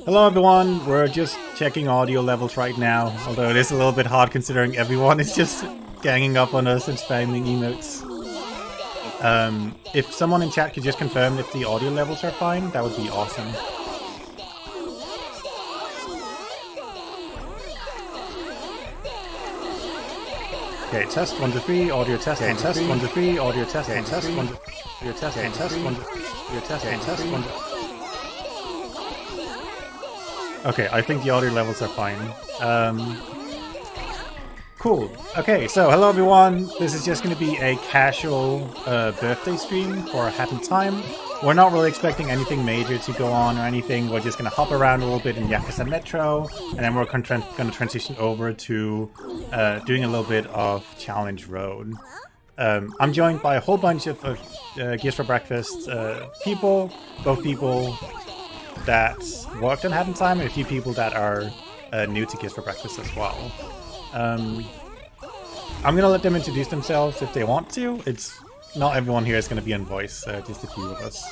Hello everyone, we're just checking audio levels right now, although it is a little bit hard considering everyone is just ganging up on us and spamming emotes. If someone in chat could just confirm if the audio levels are fine, that would be awesome. Okay, test 1 to 3, audio test, okay, test 1 to 3, audio test, okay, test 1 to 3, audio test, okay, test 1 to 3, audio test, okay, test 1 to 3. Okay, I think the audio levels are fine. Cool. Okay, so hello everyone. This is just going to be a casual birthday stream for Hat in Time. We're not really expecting anything major to go on or anything. We're just going to hop around a little bit in Yakuza Metro, and then we're going to transition over to doing a little bit of Challenge Road. I'm joined by a whole bunch of Gears for Breakfast people, both people that worked on Hat in Time and a few people that are new to Gears for Breakfast as well. I'm gonna let them introduce themselves if they want to. It's not everyone here is gonna be on voice, just a few of us.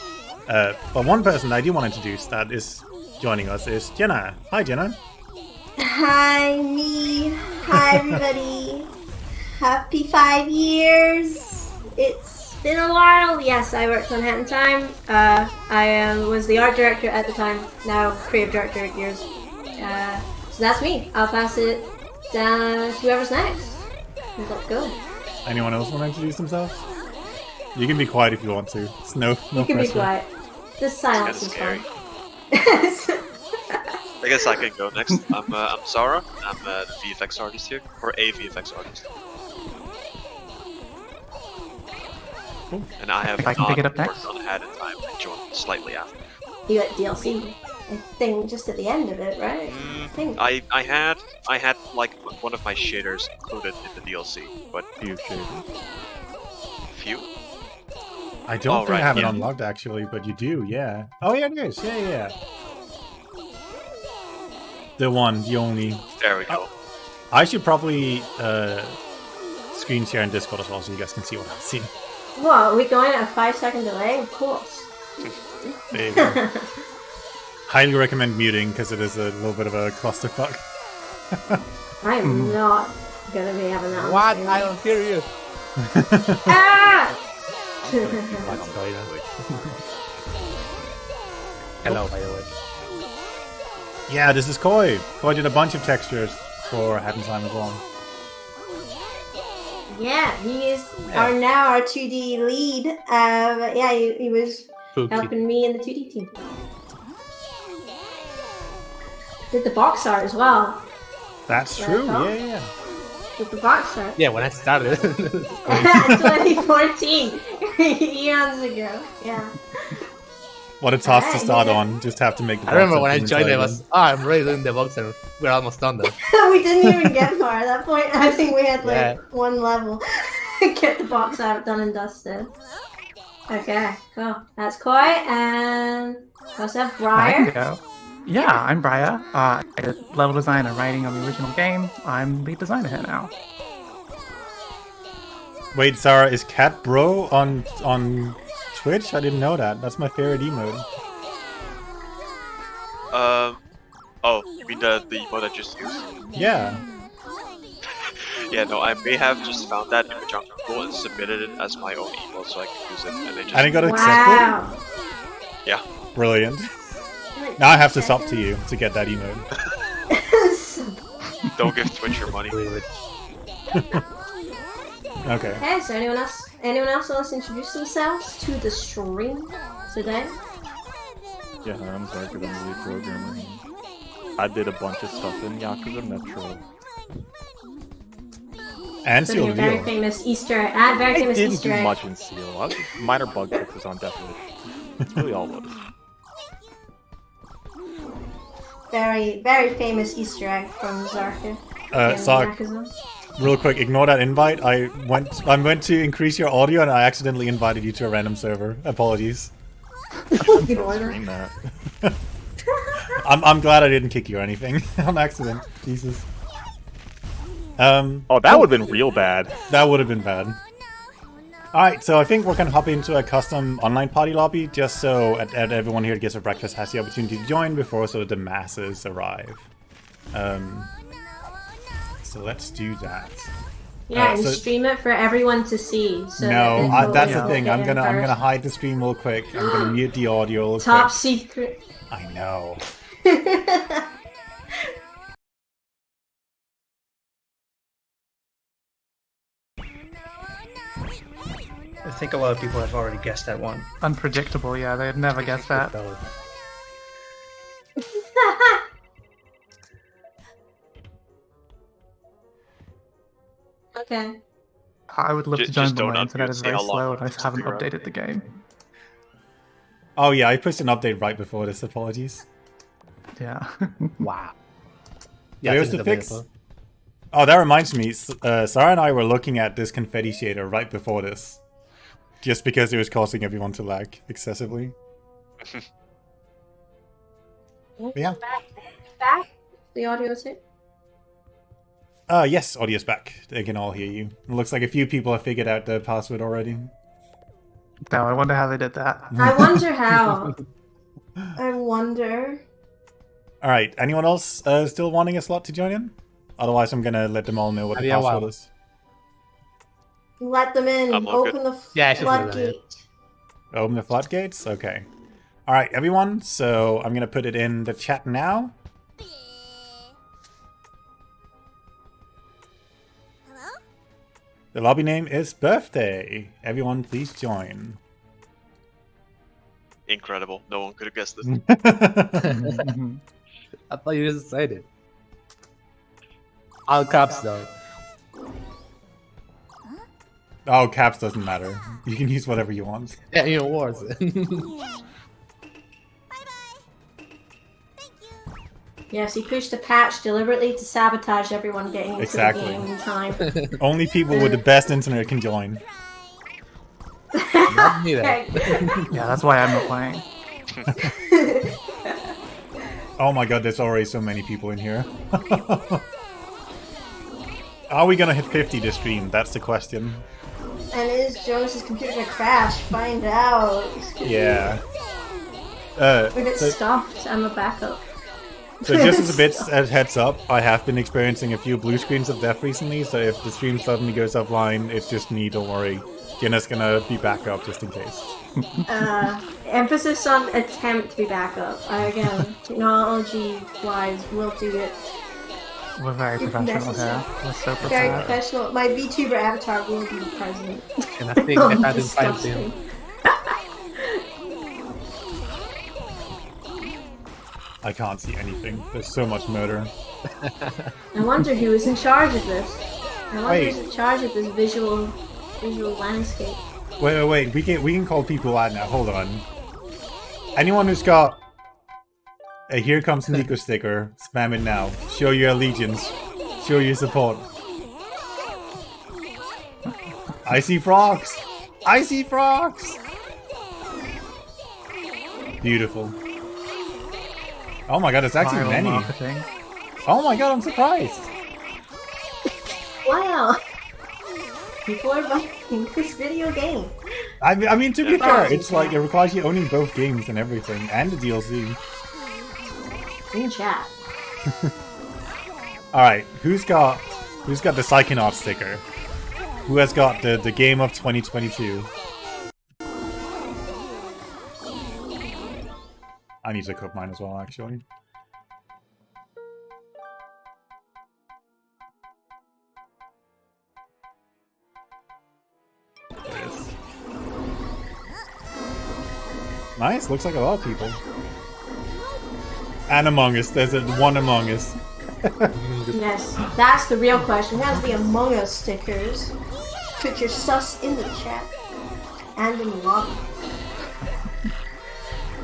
But one person I do want to introduce that is joining us is Jenna. Hi, Jenna. Hi, me. Hi, everybody. Happy 5 years. It's been a while. Yes, I worked on Hat in Time. I was the art director at the time. Now creative director at Gears. So that's me. I'll pass it down to whoever's next. Let's go. Anyone else want to introduce themselves? You can be quiet if you want to. It's no You can pressure. be quiet. This silence is fun. I guess I can go next. I'm Zara. I'm the VFX artist here, or a VFX artist. Cool. And I have If I can pick it up worked next. on Hat in Time. I joined slightly after. You got DLC, I think, just at the end of it, right? I think. I had like one of my shaders included in the DLC, but Few shaders. few. I don't think I right, have it yeah. unlocked actually, but you do, yeah. Oh yeah, it is. Yeah. The one, the only. There we go. I should probably screen share in Discord as well, so you guys can see what I'm seeing. What, are we going at a 5-second delay? Of course. There you go. Highly recommend muting because it is a little bit of a clusterfuck. I am not gonna be having that. on What? stream. I don't hear you. Ah! Hello, by the way. Yeah, this is Koi. Koi did a bunch of textures for Hat in Time as well. Yeah, he is now our 2D lead. Yeah, he was helping me in the 2D team. Did the box art as well. That's Yeah, true, huh? yeah. Did the box art. Yeah, when I started. 2014. Eons ago. Yeah. What a task to Alright, start yeah. on. Just have to make the I remember box when I up joined, it inside was, I'm ready doing the box and we're almost done though. We didn't even get far. At that point, I think we had like Yeah. one level. Get the box art done and dusted. Okay, cool. That's Koi, and also have Briar. Go. Yeah, I'm Briar. I did level design and writing on the original game. I'm lead designer here now. Wait, Sarah, is Cat Bro on Twitch? I didn't know that. That's my favorite emote. Oh, you mean the emote I just used? Yeah. Yeah, no, I may have just found that image on Google and submitted it as my own emote so I can use it, and they just And it got accepted? Wow. yeah. Brilliant. Now I have to sub to you to get that emote. Don't give Twitch your money. Okay. Okay, so anyone else wants to introduce themselves to the stream today? Yeah, I'm Zarka, I'm the lead programmer. I did a bunch of stuff in Yakuza Metro. And So Seal your very Reveal. famous Easter egg. Add very I famous didn't Easter do egg. much in Seal. Minor bug fixes on Deathwish. That's really all it was. Very, very famous Easter egg from Zarka. Sark, real quick, ignore that invite. I went to increase your audio and I accidentally invited you to a random server. Apologies. Good order. Screen that. I'm glad I didn't kick you or anything on accident. Jesus. Oh, that would have been real bad. That would have been bad. Alright, so I think we're going to hop into a custom online party lobby just so everyone here gets a breakfast has the opportunity to join before sort of the masses arrive. So let's do that. Yeah, and so- stream it for everyone to see. So No, that that's the people thing. get I'm gonna first. hide the stream real quick. I'm gonna mute the audio real Top quick. secret. I know. I think a lot of people have already guessed that one. Unpredictable, yeah, they'd never guess that. Okay. I would love to Just join, but don't my internet unmute, is see very how long slow it and I takes haven't to figure out. updated the game. Oh yeah, I pushed an update right before this. Apologies. Yeah. Wow. Where's it's the fix? available. Oh, that reminds me. Sarah and I were looking at this confetti shader right before this, just because it was causing everyone to lag excessively. But yeah. Back. The audio too. Yes, audio's back. They can all hear you. It looks like a few people have figured out the password already. Now I wonder how they did that. I wonder how. I wonder. All right. Anyone else still wanting a slot to join in? Otherwise, I'm gonna let them all know what the Yeah, password wow. is. Let them in. I'm all good. Open the Yeah, I should do that, floodgate. Open the floodgates? Okay. Alright, everyone. So I'm going to put it in the chat now. The lobby name is Birthday. Everyone, please join. Incredible. No one could have guessed this. I thought you just said it. All caps though. Oh, caps doesn't matter. You can use whatever you want. Yeah, even worse. Yes, he pushed a patch deliberately to sabotage everyone getting into Exactly. the game in time. Only people with the best internet can join. Not me then. Okay. Yeah, that's why I'm not playing. Oh my god, there's already so many people in here. Are we gonna hit 50 this stream? That's the question. And is Jonas's computer gonna crash? Find out. Yeah. If it's So, stopped, I'm a backup. so just as a bit as heads up, I have been experiencing a few blue screens of death recently, so if the stream suddenly goes offline, it's just me, don't worry. Jenna's gonna be back up just in case. Emphasis on attempt to be backup. Again, technology-wise, we'll do it. We're very professional here. We're so Very prepared. professional. My VTuber avatar will be present. And I think Oh, I had to find disgusting. him. I can't see anything. There's so much murder. I wonder who is in charge of this. I wonder Wait. who's in charge of this visual landscape. Wait. We can call people out now. Hold on. Anyone who's got a Here Comes Nico sticker, spam it now. Show your allegiance. Show your support. I see frogs. I see frogs. Beautiful. Oh my god, there's actually Viral many. marketing. Oh my god, I'm surprised. Wow! People are buying this video game. I mean, to be Yeah, fair, frogs, it's like yeah. it requires you owning both games and everything, and the DLC. In chat. All right, who's got the Psychonaut sticker? Who has got the game of 2022? I need to cook mine as well, actually. There it is. Nice, looks like a lot of people. And Among Us, there's one Among Us. Yes, that's the real question. Who has the Among Us stickers? Put your sus in the chat. And in the lobby.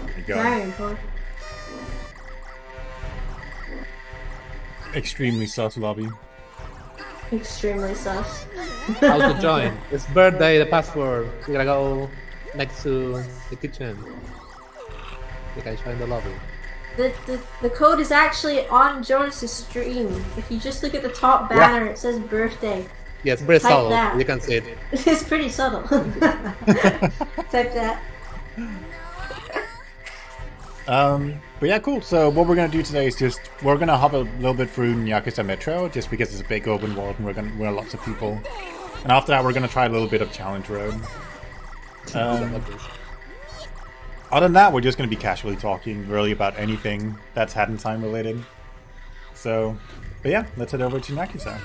There you go. Very important. Extremely sus lobby. Extremely sus. How to join? It's birthday, the password. You gotta go next to the kitchen. You can join the lobby. The code is actually on Jonas's stream. If you just look at the top banner, it says birthday. Yeah, it's very Type subtle. that. You can see it. It's pretty subtle. Type that. But yeah, cool. So what we're gonna do today is we're gonna hop a little bit through Yakuza Metro, just because it's a big open world and we're lots of people. And after that, we're gonna try a little bit of Challenge Road. Other than that, we're just gonna be casually talking, really about anything that's Hat in Time related. So, but yeah, let's head over to Yakuza.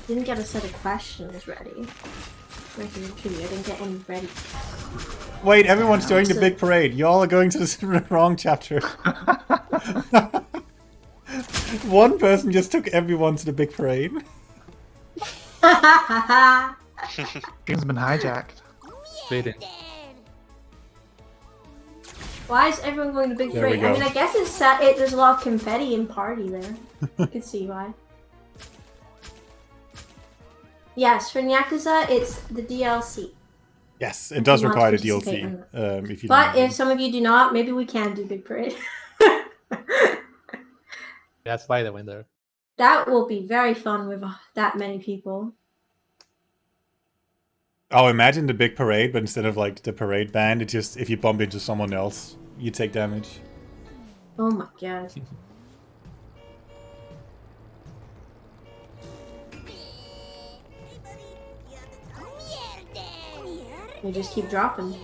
Didn't get a set of questions ready. I didn't get any ready. Wait, everyone's doing the big parade. Y'all are going to the wrong chapter. One person just took everyone to the big parade. Game's been hijacked. Really. Why is everyone going to big There we parade? I mean, go. I guess there's a lot of confetti and party there. I can see why. Yes, for Yakuza, it's the DLC. Yes, it does You want require the to participate in DLC. If you But don't if some of you do not, maybe we can do big parade. That's why they went there. That will be very fun with that many people. Oh, imagine the big parade, but instead of like the parade band, it just if you bump into someone else, you take damage. Oh my god. They just keep dropping.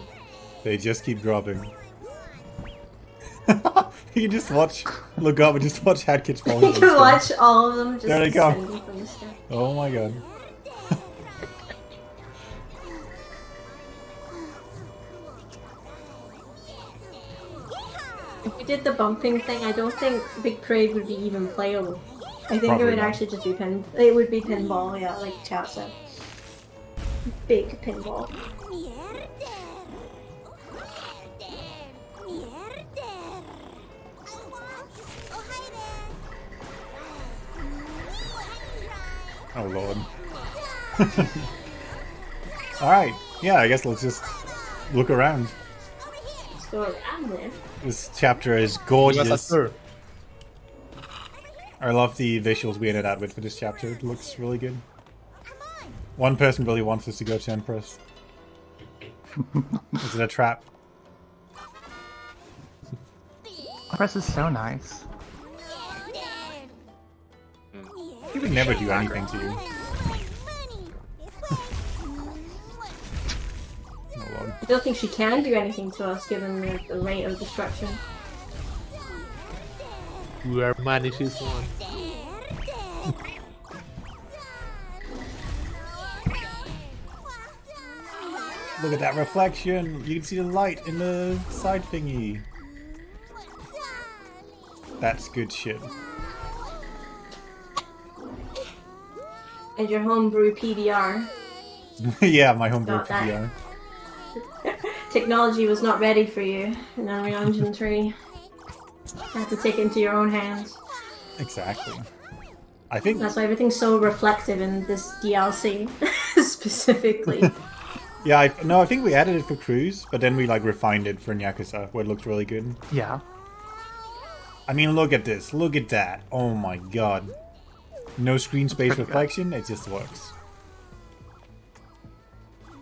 They just keep dropping. You can just watch, look up and just watch Hat Kids falling. You from can the watch all of them just There they go. descending from the sky. Oh my god. If we did the bumping thing, I don't think Big Parade would be even playable. I think Probably it would not. actually just be it would be pinball, yeah, like chat said. Big pinball. Oh lord. Alright, yeah, I guess let's just look around. Let's go around there. This chapter is Give us a gorgeous. tour. I love the visuals we ended up with for this chapter. It looks really good. One person really wants us to go to Empress. Is it a trap? Press is so nice. He would never do anything to you. Oh lord. I don't think she can do anything to us given the rate of destruction. We are money, she's one. Look at that reflection! You can see the light in the side thingy. That's good shit. And your homebrew PBR. Yeah, my homebrew Got that. PBR. Technology was not ready for you in Unreal Engine 3. You had to take it into your own hands. Exactly. I think That's why everything's so reflective in this DLC, specifically. yeah, I think we added it for Cruise, but then we like refined it for Yakuza, where it looked really good. Yeah. I mean, look at this, look at that. Oh my god. No screen space pretty good. reflection, it just works.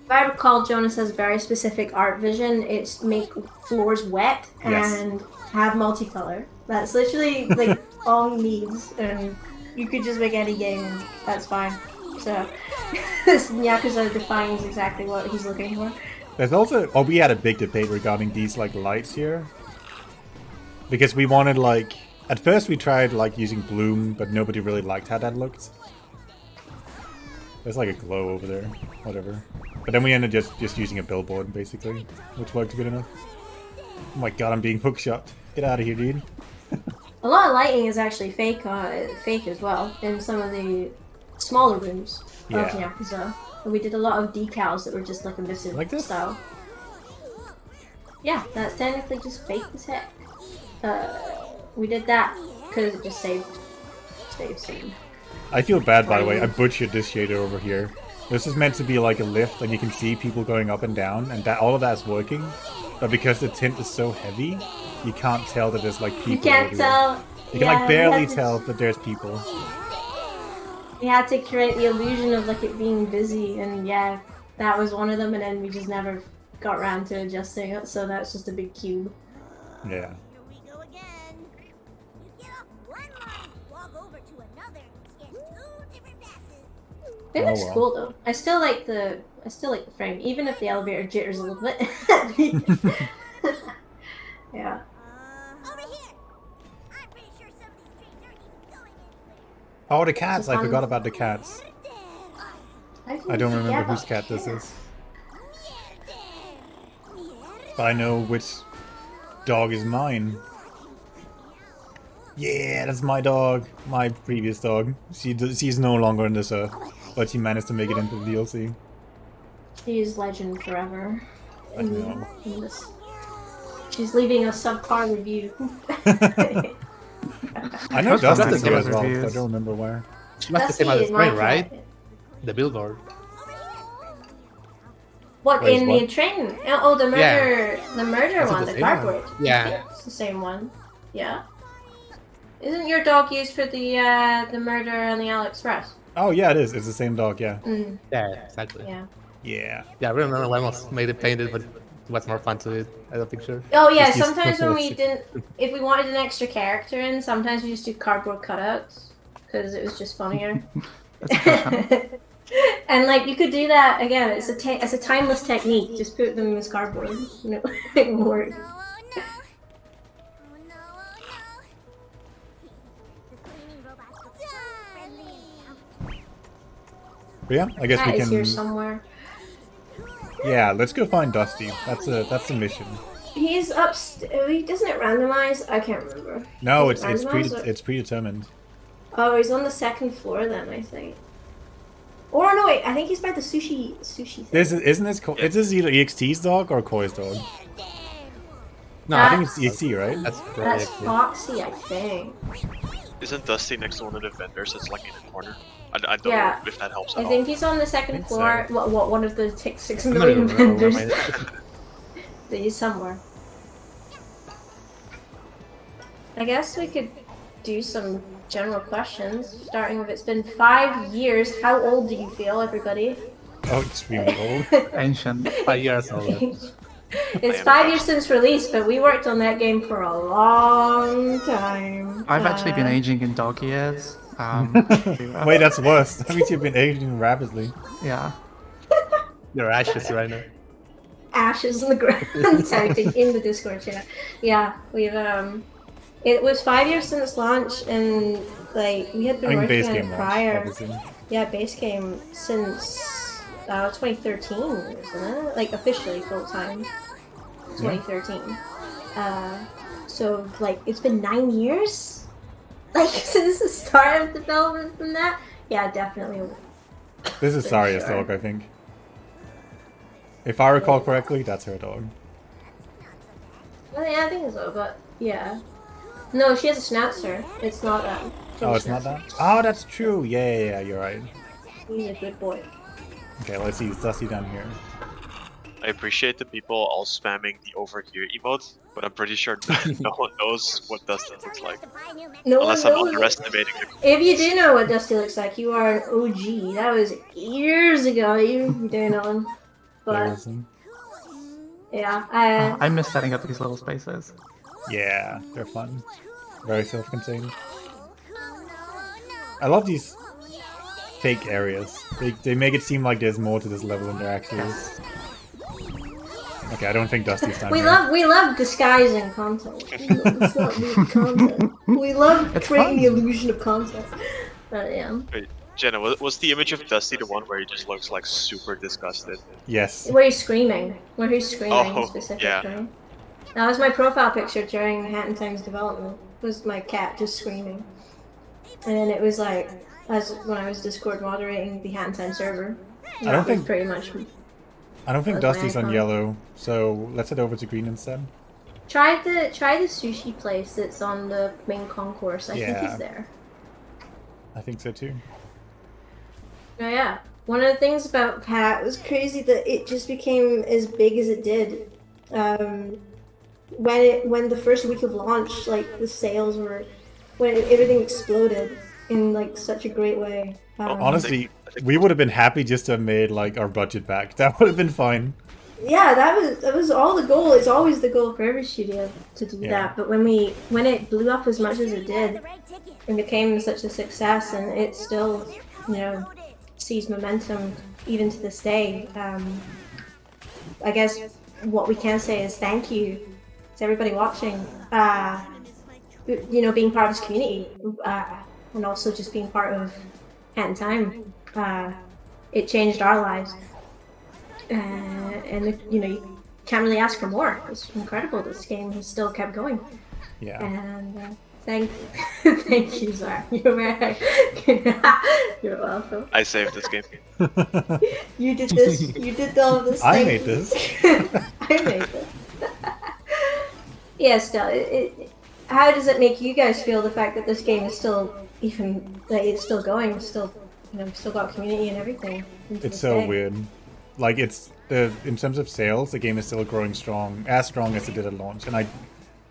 If I recall, Jonas has very specific art vision. It's make floors wet Yes. and have multicolor. That's literally like all he needs, and you could just make any game, and that's fine. So this Yakuza defines exactly what he's looking for. There's also, we had a big debate regarding these like lights here. Because we wanted like, at first we tried like using bloom, but nobody really liked how that looked. There's like a glow over there, whatever. But then we ended just using a billboard basically, which worked good enough. Oh my god, I'm being hookshot. Get out of here, dude. A lot of lighting is actually fake as well in some of the smaller rooms of Yeah. Yakuza. And we did a lot of decals that were just like emissive Like this? style. Yeah, that's technically just fake as heck. We did that because it just saved scene. I feel bad, by the way. I butchered this shader over here. This is meant to be like a lift, and you can see people going up and down, and that all of that's working. But because the tint is so heavy, you can't tell that there's like people. You can't everywhere. tell. You can like barely tell that there's people. We had to create the illusion of like it being busy, and yeah, that was one of them. And then we just never got around to adjusting it, so that's just a big cube. Yeah. It Oh, looks well. cool though. I still like the frame, even if the elevator jitters a little bit. Yeah. Oh, the cats! I fun- forgot about the cats. I don't remember whose cat this is. But I know which dog is mine. Yeah, that's my dog. My previous dog. She's no longer in this earth, but she managed to make it into the DLC. She's legend forever. I know. In this. She's leaving a subpar review. I know That's Dusty not too the as well. reviews. But I don't remember where. She must be Dusty same as is the my train, right? cat. The billboard. What Wait, in what? the train? Oh, the murder, the murder Is it one, the the same one? cardboard. Yeah. It's the same one. Yeah. Isn't your dog used for the murder on the AliExpress? Oh yeah, it is. It's the same dog. Yeah. Mm, Yeah, exactly. yeah. Yeah. Yeah, I remember when was made it painted, but it was more fun to it as a picture. Oh yeah. Just use Sometimes when we photos. didn't, if we wanted an extra character in, sometimes we just do cardboard cutouts because it was just funnier. That's a good one. And like you could do that again. It's a timeless technique. Just put them as cardboard. You know, it will work. But yeah, I guess Cat we is here can. somewhere. Yeah, let's go find Dusty. That's the mission. He's upstairs. Doesn't it randomize? I can't remember. No, Is it's it randomized or- it's predetermined. Oh, he's on the second floor then, I think. Or no, wait. I think he's by the sushi thing. Isn't this is this either EXT's dog or Koi's dog? No, I think it's EXT, right? that's That's correct. Foxy, I think. Isn't Dusty next to one of the vendors that's like in the corner? I don't Yeah. know if that helps I at think all. he's on the second think floor. so. What? One of the 6 I'm not million even remember vendors. where But he's somewhere. I guess we could do some general questions, starting with it's been 5 years. How old do you feel, everybody? Oh, extremely old. Ancient. 5 years old. It's 5 years since release, but we worked on that game for a long time. I've actually been aging in dog years. Wait, that's worse. That means you've been aging rapidly. Yeah. You're ashes right now. Ashes on the ground typing in the Discord chat. Yeah, we've it was 5 years since launch, and like we had I been mean, working base on game it launch, prior. obviously. Yeah, base game since 2013, isn't it? Like officially full time. 2013. So like it's been 9 years. Like since the start of development from that. Yeah, definitely. This is Pretty Saria's sure. dog, I think. If I recall correctly, that's her dog. Well, yeah, I think so, but yeah. No, she has a schnauzer. It's not that. Oh, it's not that? Oh, that's true. Yeah, you're right. He's a good boy. Okay, let's see. Is Dusty down here? I appreciate the people all spamming the over here emote, but I'm pretty sure no one knows what Dusty looks like. No Unless one I'm knows. underestimating it. If you do know what Dusty looks like, you are an OG. That was years ago. You don't know him. There But is him. yeah, I miss setting up these little spaces. Yeah, they're fun. Very self-contained. I love these fake areas. They make it seem like there's more to this level than there actually is. Okay, I don't think Dusty's down here. we love disguising content. It's not real content. We love It's creating fun. the illusion of content. But yeah. Wait, Jenna, was the image of Dusty the one where he just looks like super disgusted? Yes. Where he's screaming. Where he's screaming Oh, specifically. yeah. That was my profile picture during Hat and Time's development. It was my cat just screaming. And then it was like, when I was Discord moderating the Hat and Time server. I don't That was think- pretty much. I don't think That's my Dusty's on icon. yellow, so let's head over to green instead. Try the sushi place that's on the main concourse. I think Yeah. he's there. I think so too. Oh yeah. One of the things about Pat was crazy that it just became as big as it did. When the first week of launch, like the sales were when everything exploded in like such a great way. Honestly, we would have been happy just to have made like our budget back. That would have been fine. Yeah, that was all the goal. It's always the goal for every studio to do Yeah. that. But when it blew up as much as it did, and became such a success, and it still, you know, sees momentum even to this day. I guess what we can say is thank you to everybody watching. You know, being part of this community, and also just being part of Hat in Time. It changed our lives. And you know, you can't really ask for more. It's incredible this game has still kept going. Yeah. And thank you, Zara. You're welcome. I saved this game. You did this. You did all of this. I thing. made this. I made this. Yeah, still. How does it make you guys feel, the fact that this game is still it's still going, still, you know, still got community and everything? It's so weird. Like, it's in terms of sales, the game is still growing strong as it did at launch, and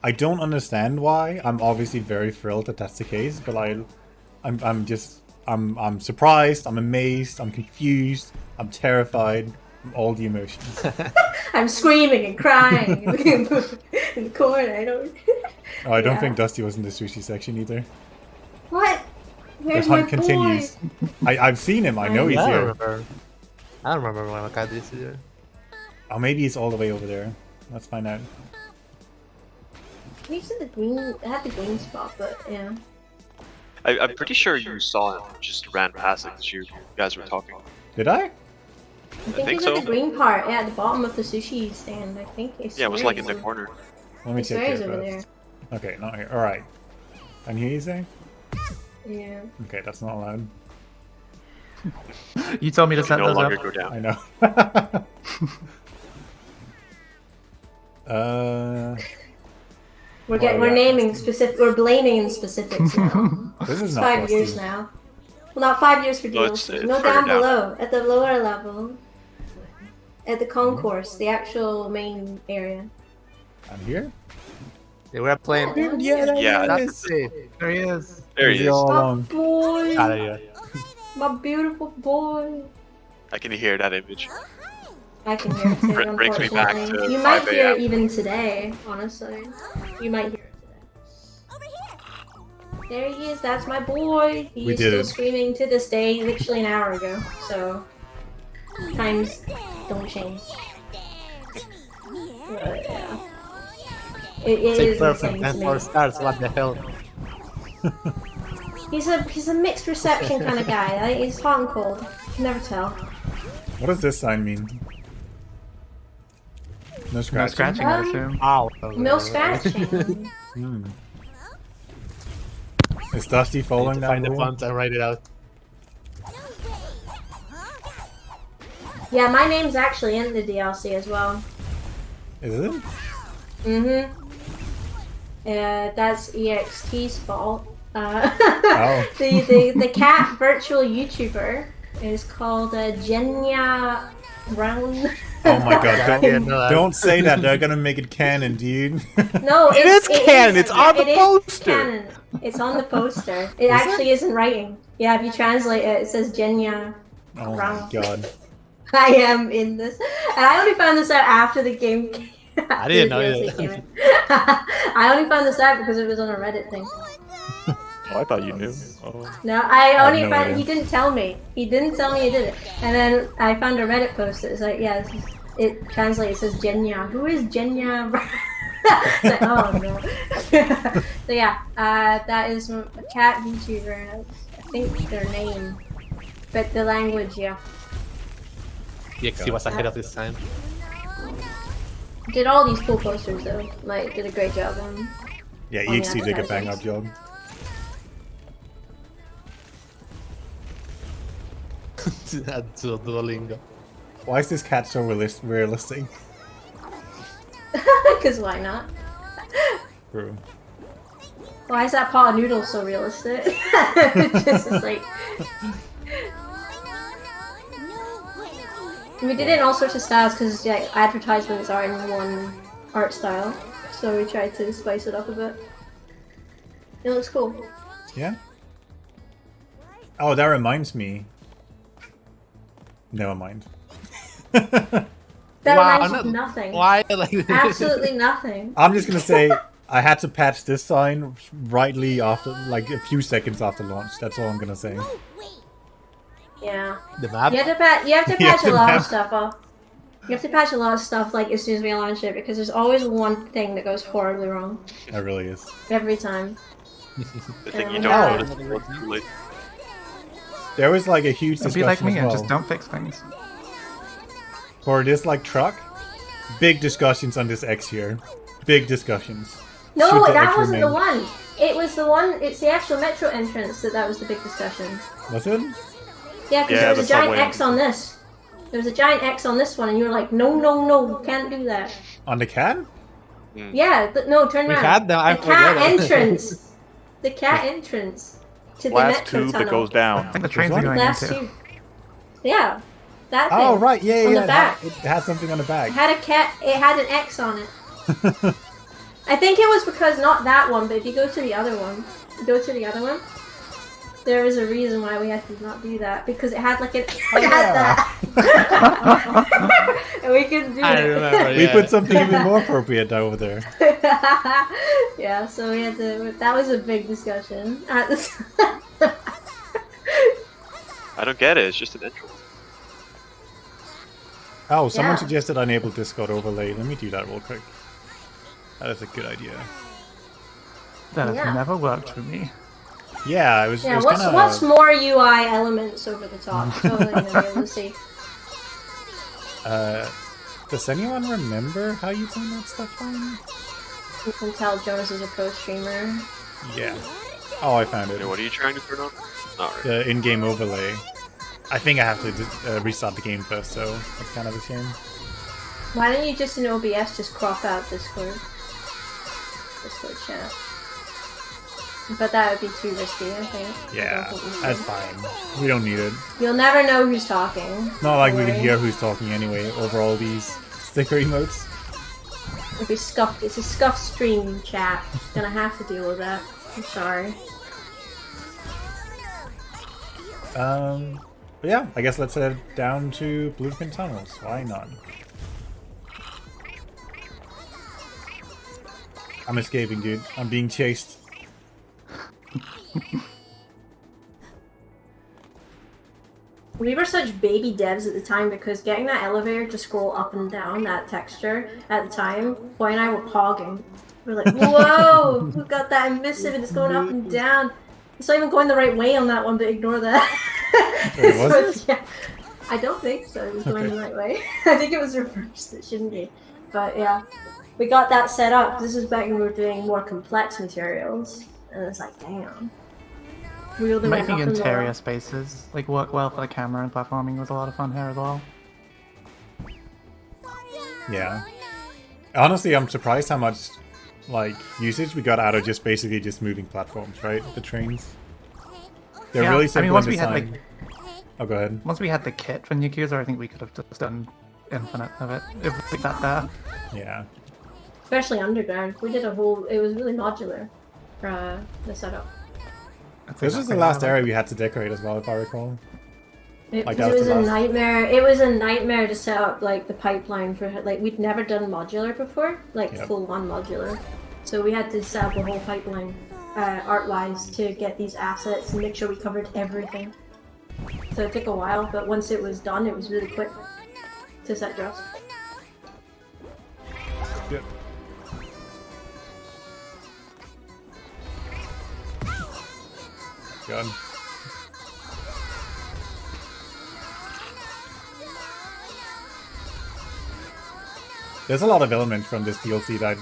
I don't understand why. I'm obviously very thrilled that that's the case, but I'm surprised, I'm amazed, I'm confused, I'm terrified, all the emotions. I'm screaming and crying in the corner. I don't Yeah. think Dusty was in the sushi section either. What? Where's The my hunt continues. boy? I've seen him. I know he's I don't here. remember. I don't remember when I got this either. Oh, maybe he's all the way over there. Let's find out. He's in the green. I had the green spot, but yeah. I'm pretty sure you saw him, just ran past it as you guys were talking. Did I? I think think he's at so. the green part, yeah, at the bottom of the sushi stand. I think it's. Yeah, it was like in the corner. Let me I check swear here he's over first. Okay, not here. Alright. And here you say? there. Yeah. Okay, that's not allowed. You told me to set No those longer up. go down. I know. We're Oh, we're yeah. naming specific. We're blaming in specifics now. This is It's not 5 years Dusty. now. Well, not 5 years for No, it's- DLC. it's No, further down down. below, at the lower level, at the concourse, the actual main area. I'm here? They were playing. Yeah, That's it. There he is. there he Is he is. all My along? boy, Out of here. my beautiful boy. I can hear that image. I can hear it too, Br- brings me back unfortunately. to You might 5 hear it a.m. even today, honestly. You might hear it today. There he is, that's my boy. We He's did still it. screaming to this day, literally an hour ago. So, times don't change. But, yeah. It It's is perfect. insane And to me. 4 stars. What the hell? He's a mixed reception kind of guy. Right? He's hot and cold. You can never tell. What does this sign mean? No No scratching? scratching, I assume. Ow. No scratching. Hmm. Is Dusty I need following to that find the rule? font and write it out. Yeah, my name's actually in the DLC as well. Is it? Mm-hmm. That's EXT's fault. Oh. The cat virtual YouTuber is called Jenya Brown. Oh my god, Yeah, no, don't say that. They're gonna make it canon, dude. No, It is canon, it's on the it is poster. canon. It's on the poster. It actually is in writing. Yeah, if you translate it, it says Jenya. Oh my god. I am in this, and I only found this out after the game. I didn't know after the that. DLC came in. I only found this out because it was on a Reddit thing. Oh, I thought you knew. Oh. No, I only no found. idea. He didn't tell me. He didn't tell me he did it. And then I found a Reddit post that was like, yeah, this is, it translates as Jenya. Who is Jenya? It's like, oh no. So yeah, that is a cat VTuber. I think their name, but the language, yeah. EXT was ahead of his time. Did all these cool posters though. Like, did a great job on. Yeah, Oh, yeah, EXT did a bang up job. To Duolingo. Why is this cat so realistic? Because why not? True. Why is that pot of noodles so realistic? It's just like. We did it in all sorts of styles because like, advertisements are in one art style, so we tried to spice it up a bit. It looks cool. Yeah? Oh, that reminds me. Never mind. That Wow, reminds me of no- nothing. Why like this? Absolutely nothing. I'm just gonna say I had to patch this sign rightly after, like a few seconds after launch. That's all I'm gonna say. Yeah. The map? You have to patch You have a to lot map- of stuff off. You have to patch a lot of stuff like as soon as we launch it because there's always one thing that goes horribly wrong That really is. every time. The thing you Oh. don't notice until it's too late. There was like a huge Be discussion like me as and well. just don't fix things. For this like truck. Big discussions on this X here. Big discussions. No, Should the that X wasn't the remain? one. It was the one. It's the actual metro entrance that was the big discussion. Was it? Yeah, because Yeah, there was the a giant subway X on this. There was a giant X on this one, and you were like, no, no, no, can't do that. On the cat? Yeah, no, turn We around. had them, I the cat forget it. entrance. The cat entrance to the Last metro tube tunnel. that goes I down. think the trains are one? going Last into. two. Yeah, that thing. Oh right, yeah, On yeah. the back. It has something on the It back. had a cat. It had an X on it. I think it was because not that one, but if you go to the other one, there is a reason why we had to not do that because it had like an. It had that. And we couldn't do I it. remember. We yeah. put something even more appropriate over there. Yeah, so we had to. That was a big discussion. At the I don't get it. It's just an entrance. Oh, someone Yeah. suggested enable Discord overlay. Let me do that real quick. That is a good idea. That has Yeah. never worked for me. Yeah, it was. Yeah, it was what's kinda, what's more UI elements over the top? So that you'll be able to see. Does anyone remember how you turn that stuff on? You can tell Jonas is a pro streamer. Yeah. Oh, I found it. Okay, what are you trying to turn on? Alright. The in-game overlay. I think I have to restart the game first, so it's kind of a shame. Why don't you just in OBS just crop out Discord chat? But that would be too risky, I think. I Yeah, don't think we that's should. fine. We don't need it. You'll never know who's talking. Not like we Don't can worry. hear who's talking anyway over all these sticker emotes. It'll be scuffed. It's a scuffed stream chat. Just gonna have to deal with that. I'm sorry. But yeah, I guess let's head down to Blueprint Tunnels. Why not? I'm escaping, dude. I'm being chased. We were such baby devs at the time because getting that elevator to scroll up and down that texture at the time, Boy and I were pogging. We were like, whoa, we got that emissive and it's going up and down. It's not even going the right way on that one, but ignore that. Wait, was So it? it's- yeah. I don't think so. It was going the right way. I think it was reversed. It shouldn't be. But yeah, we got that set up. This is back when we were doing more complex materials. And it's like, damn. Really went Making up and interior low. spaces like work well for the camera and platforming was a lot of fun here as well. Yeah. Honestly, I'm surprised how much like usage we got out of just basically just moving platforms, right? The trains. They're Yeah, really I simple mean, once in we had design. like Oh, go ahead. once we had the kit for Yakuza, I think we could have just done infinite of it if we got that there. Yeah. Especially underground. We did a whole. It was really modular. The setup. I'd say This that's was the pretty last relevant. area we had to decorate as well, if I recall. It, Like, 'cause that it was was the a last- nightmare. It was a nightmare to set up like the pipeline for like we'd never done modular before, like Yep. full on modular. So we had to set up a whole pipeline, art-wise, to get these assets and make sure we covered everything. So it took a while, but once it was done, it was really quick to set dress. Yep. God. There's a lot of elements from this DLC that,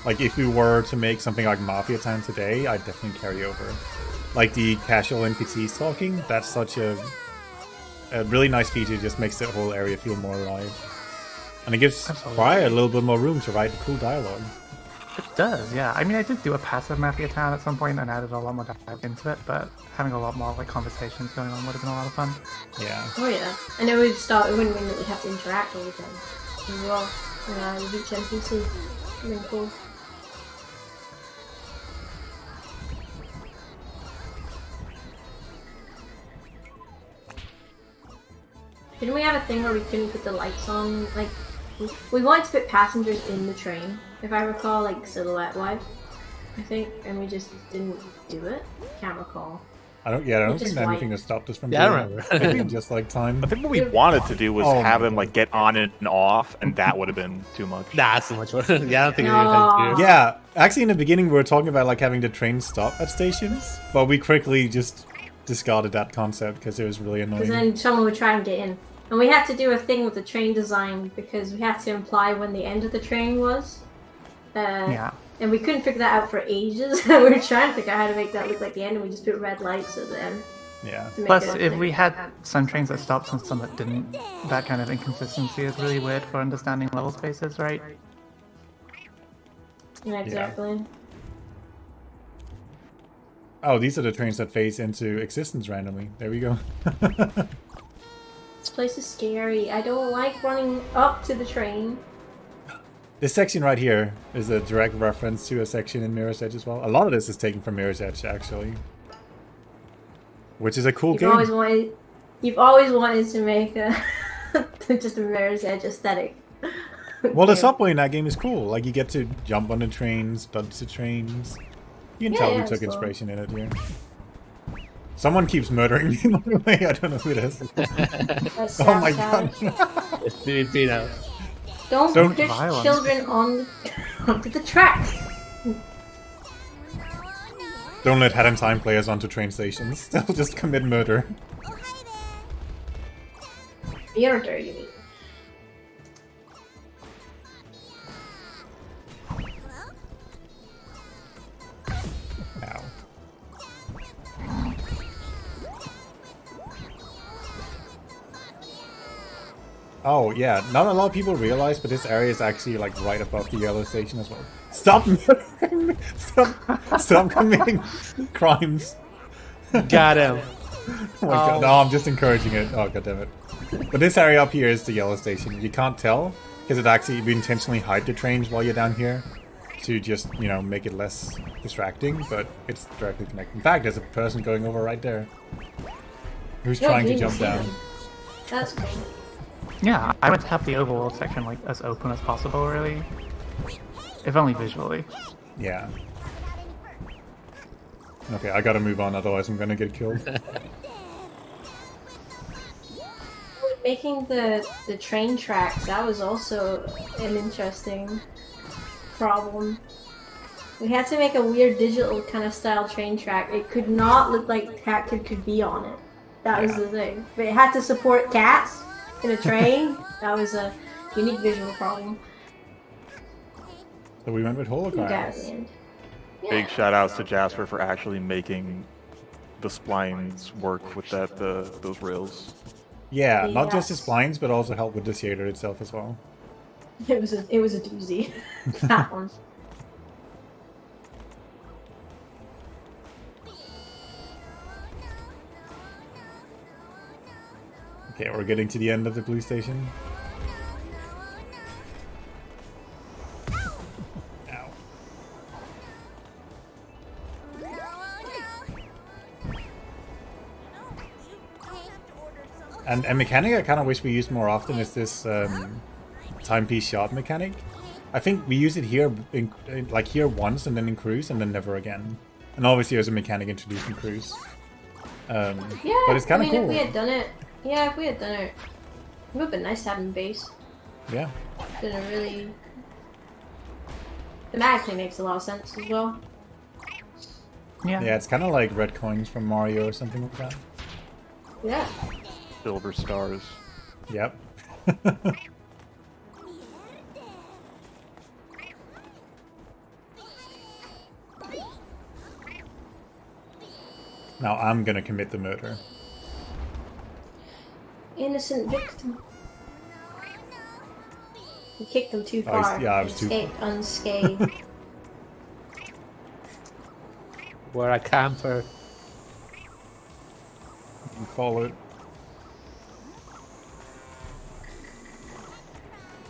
like, if we were to make something like Mafia Town today, I'd definitely carry over. Like the casual NPCs talking, that's such a really nice feature. Just makes the whole area feel more alive, and it gives Absolutely. Briar a little bit more room to write cool dialogue. It does, yeah. I mean, I did do a passive Mafia Town at some point and added a lot more dialogue into it, but having a lot more like conversations going on would have been a lot of fun. Yeah. Oh yeah, and it would start. It wouldn't mean that we'd have to interact all the time as well. With each NPC, really cool. Didn't we have a thing where we couldn't put the lights on? Like, we wanted to put passengers in the train, if I recall, like silhouette-wise, I think, and we just didn't do it. Can't recall. I don't think Just anything white. has stopped us from Yeah, I doing remember. it. I think just like time. I think what we wanted to do was Oh have my him like get on and off, and that would have been too much. Nah, that's too much work. Yeah, I don't think No. anything. Yeah, actually, in the beginning, we were talking about like having the train stop at stations, but we quickly just discarded that concept because it was really Because annoying. then someone would try and get in. And we had to do a thing with the train design because we had to imply when the end of the train was. Yeah. And we couldn't figure that out for ages. We were trying to figure out how to make that look like the end, and we just put red lights at the end. Yeah. To make Plus, it if look we like- had some trains that stopped and some that didn't, that kind of inconsistency is really weird for understanding level spaces, right? Yeah, exactly. Oh, these are the trains that phase into existence randomly. There we go. This place is scary. I don't like running up to the train. This section right here is a direct reference to a section in Mirror's Edge as well. A lot of this is taken from Mirror's Edge, actually. Which is a cool game. You've always wanted to make a just a Mirror's Edge aesthetic. Well, the game. subway in that game is cool. Like, you get to jump on the trains, dodge the trains. You can Yeah, tell yeah, we it's took cool. inspiration in it here. Someone keeps murdering me, by the way. I don't know who it is. That's Oh my sabotage. god. It's PvP now. Don't Don't push violence. children onto the track. Don't let Hat in Time players onto train stations. They'll just commit murder. Murder, you mean? Ow. Oh, yeah. Not a lot of people realize, but this area is actually like right above the yellow station as well. Stop murdering me! Stop committing crimes. Got him. Oh my god. No, I'm just encouraging it. Oh, god damn it. But this area up here is the yellow station. You can't tell, because it actually, we intentionally hide the trains while you're down here to just, you know, make it less distracting, but it's directly connected. In fact, there's a person going over right there who's Yeah, trying to you jump see down. them. That's cool. Yeah, I would have the overworld section like as open as possible, really. If only visually. Yeah. Okay, I gotta move on, otherwise I'm gonna get killed. Making the train tracks, that was also an interesting problem. We had to make a weird digital kind of style train track. It could not look like the character could be on it. That was the thing. But it had to support cats in a train. That was a unique visual problem. So we went with You got it in the holograms. end. Big shout outs to Jasper for actually making the splines work with that those rails. Yeah, not just the Yes. splines, but also help with the theater itself as well. It was a doozy. That one. Okay, we're getting to the end of the blue station. Ow. And a mechanic I kind of wish we used more often is this timepiece shot mechanic. I think we use it here, like here once, and then in Cruise, and then never again. And obviously there's a mechanic introduced in Cruise. Yeah, But it's kind I of mean, cool. if we had done it, it would have been nice to have in base. Yeah. Didn't really. Thematically makes a lot of sense as well. Yeah. Yeah, it's kind of like red coins from Mario or something like that. Yeah. Silver stars. Yep. Now I'm gonna commit the murder. Innocent victim. You kicked them too Oh, he's- far. yeah, I was too- Escaped unscathed. We're a camper. You follow it.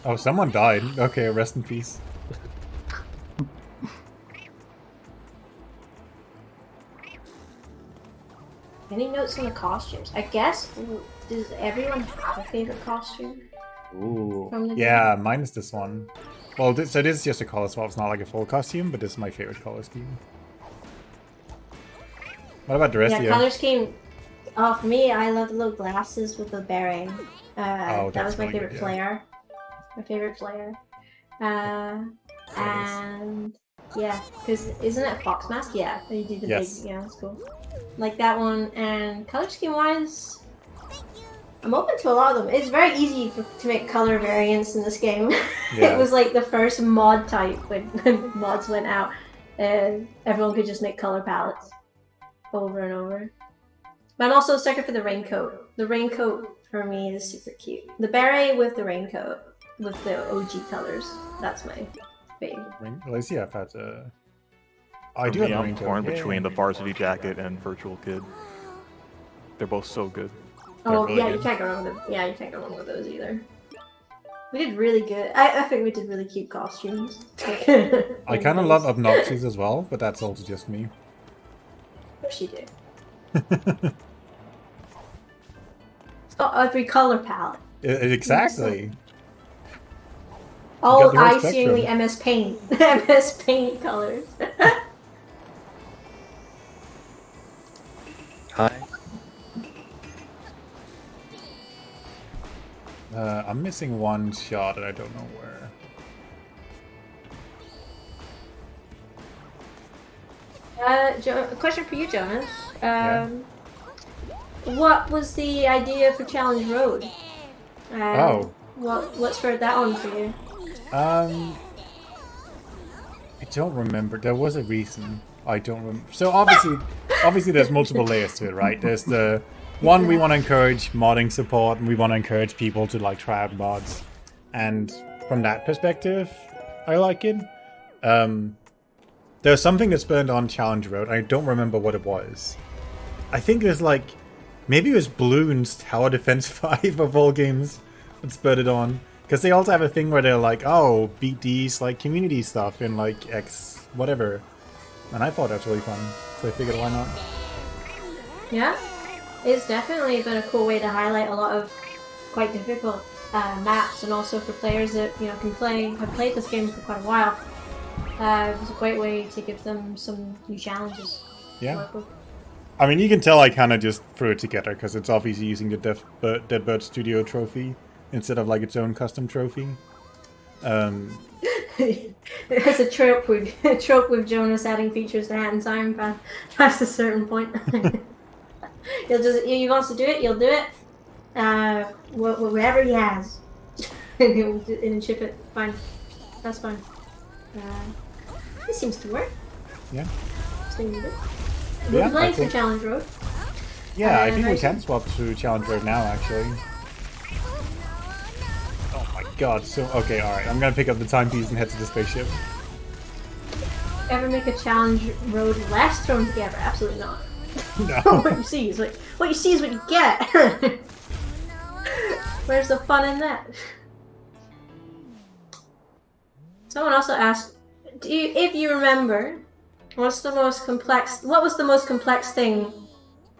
Oh, someone died. Okay, rest in peace. Any notes on the costumes? I guess Does everyone have a favorite costume Ooh. from the game? Yeah, mine is this one. Well, so this is just a color swap. It's not like a full costume, but this is my favorite color scheme. What about the rest of Yeah, you? color scheme. Oh, for me, I love the little glasses with the beret. Oh, that that's was my really favorite good, yeah. flare. My favorite flare. And yeah, because isn't it Fox Mask? Yeah, you do the Yes. big. Yeah, that's cool. Like that one. And color scheme wise, I'm open to a lot of them. It's very easy to make color variants in this game. Yeah. It was like the first mod type when mods went out, and everyone could just make color palettes over and over. But I'm also a sucker for the raincoat. The raincoat for me is super cute. The beret with the raincoat with the OG colors. That's my favorite. At least, yeah, I've had I do have a I'm raincoat. torn Yeah. between the varsity jacket and virtual kid. They're both so good. Oh really yeah, good. you can't go wrong with them. Yeah, you can't go wrong with those either. We did really good. I think we did really cute costumes. I kind of love Obnoxies as well, but that's also just me. Of course you do. Oh, every color palette. Exactly. All the whole I see only spectrum. MS Paint. MS Paint colors. Hi. I'm missing one shot and I don't know where. A question for you, Jonas. Yeah. What was the idea for Challenge Road? Oh. What spurred that on for you? I don't remember. There was a reason. I don't remember. So obviously there's multiple layers to it, right? There's the one, we want to encourage modding support and we want to encourage people to like try out mods. And from that perspective, I like it. There's something that spurned on Challenge Road. I don't remember what it was. I think it was like, maybe it was Bloons Tower Defense 5 of all games that spurred it on. Because they also have a thing where they're like, oh, beat these like community stuff in like X whatever. And I thought that's really fun. So I figured why not? Yeah, it's definitely been a cool way to highlight a lot of quite difficult maps, and also for players that have played this game for quite a while. It was a great way to give them some new challenges. to Yeah. work with. I mean, you can tell I kind of just threw it together because it's obviously using the Dead Bird Studio trophy instead of like its own custom trophy. There's a trope with Jonas adding features to Hat in Time past a certain point. He wants to do it, he'll do it. Whatever he has, and he'll ship it. Fine, that's fine. This seems to work. Yeah. Seems good. Yeah, We'll I play some think- Challenge Road. Yeah, I think we Nice. can swap to Challenge Road now, actually. Oh my god, so... Okay, alright, I'm gonna pick up the timepiece and head to the spaceship. Ever make a Challenge Road less thrown together? Absolutely not. No. what you see is what you get. Where's the fun in that? Someone also asked, if you remember, what was the most complex thing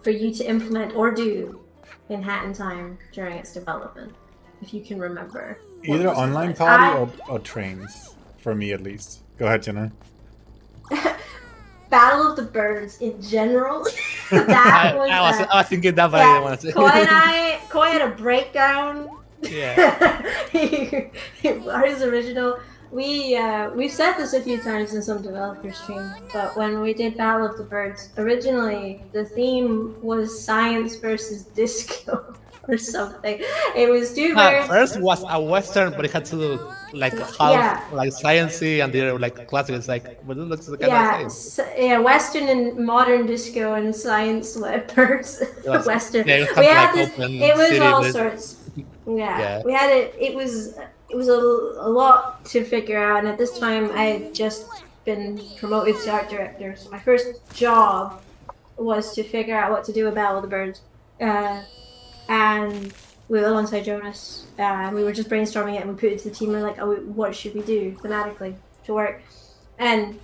for you to implement or do in Hat in Time during its development? If you can remember. What Either was online complex? party or trains. For me, at least. Go ahead, Jenna. Battle of the Birds in general. That was I was thinking that, but I didn't want to say. Koi had a breakdown. Yeah. His original. We've said this a few times in some developer streams, but when we did Battle of the Birds, originally the theme was science versus disco or something. It was two birds. First was a western, but it had to look like half Yeah. like sciencey, and the other like classic. It's like, but it looks kind Yeah, of the same. Western and modern disco and science birds. was- Western. yeah, it was We kind of had like this. open It was city all with- sorts. Yeah. Yeah. We had it. It was a lot to figure out, and at this time I had just been promoted to art director. So my first job was to figure out what to do with Battle of the Birds, and we were alongside Jonas. We were just brainstorming it, and we put it to the team. And we're like, oh, what should we do thematically to work? And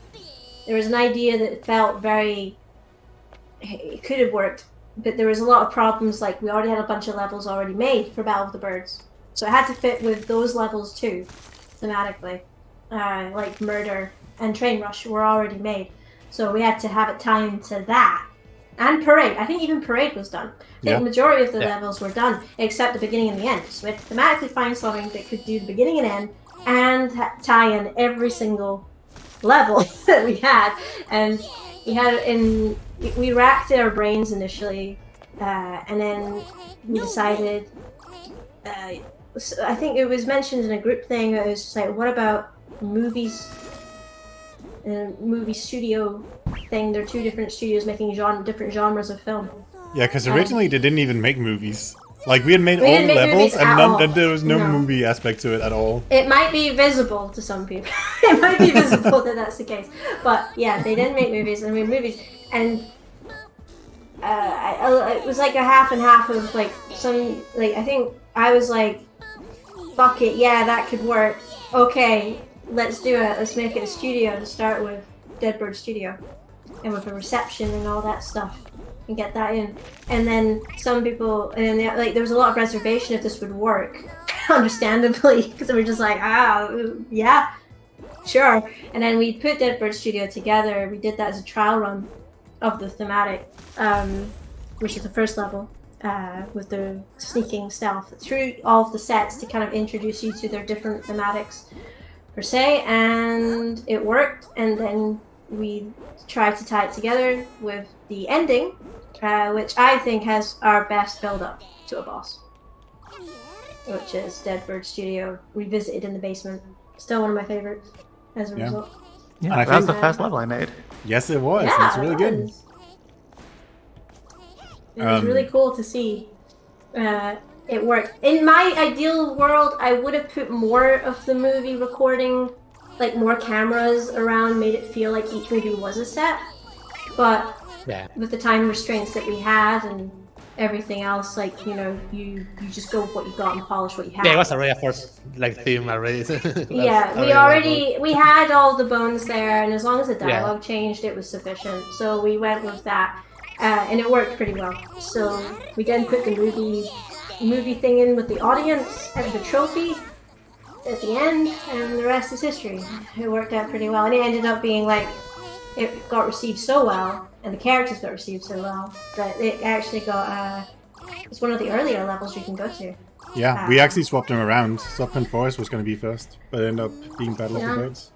there was an idea that felt very. It could have worked but there was a lot of problems. Like, we already had a bunch of levels already made for Battle of the Birds, so it had to fit with those levels too, thematically. Like Murder and Train Rush were already made, so we had to have it tie into that. And Parade. I think even Parade was done. I think the majority of the levels were done, except the beginning and the end. So we had to thematically find something that could do the beginning and end, and tie in every single level that we had. And we racked our brains initially, and then we decided. I think it was mentioned in a group thing. It was just like, what about movies? Movie studio thing. They're two different studios making different genres of film. Yeah, because originally they didn't even make movies. Like, we had made all the levels, and there was no movie aspect to it at all. It might be visible to some people. It might be visible that that's the case. But yeah, they didn't make movies, and we made movies. And it was like a half and half of like some, like, I think I was like, fuck it, yeah, that could work. Okay, let's do it. Let's make it a studio to start with, Deadbird Studio, and with a reception and all that stuff, and get that in. And then some people, and then like there was a lot of reservation if this would work, understandably, because we were just like, yeah, sure. And then we put Deadbird Studio together. We did that as a trial run of the thematic, which is the first level, with the sneaking stealth through all of the sets to kind of introduce you to their different thematics per se, and it worked. And then we tried to tie it together with the ending, which I think has our best build-up to a boss, which is Deadbird Studio Revisited in the Basement. Still one of my favorites as a result. Yeah, that was the first level I made. Yes, it was. Yeah, it's really good. It was really cool to see it worked. In my ideal world, I would have put more of the movie recording, like more cameras around, made it feel like each movie was a set. But with the time restraints that we had and everything else, like, you know, you just go with what you got and polish what you had. Yeah, it was already a first like theme already. We had all the bones there, and as long as the dialogue changed, it was sufficient. So we went with that, and it worked pretty well. So we then put the movie thing in with the audience and the trophy at the end, and the rest is history. It worked out pretty well, and it ended up being like, it got received so well, and the characters got received so well, that it actually got, it's one of the earlier levels you can go to. Yeah, we actually swapped them around. Southern Forest was going to be first, but it ended up being Battle of the Birds.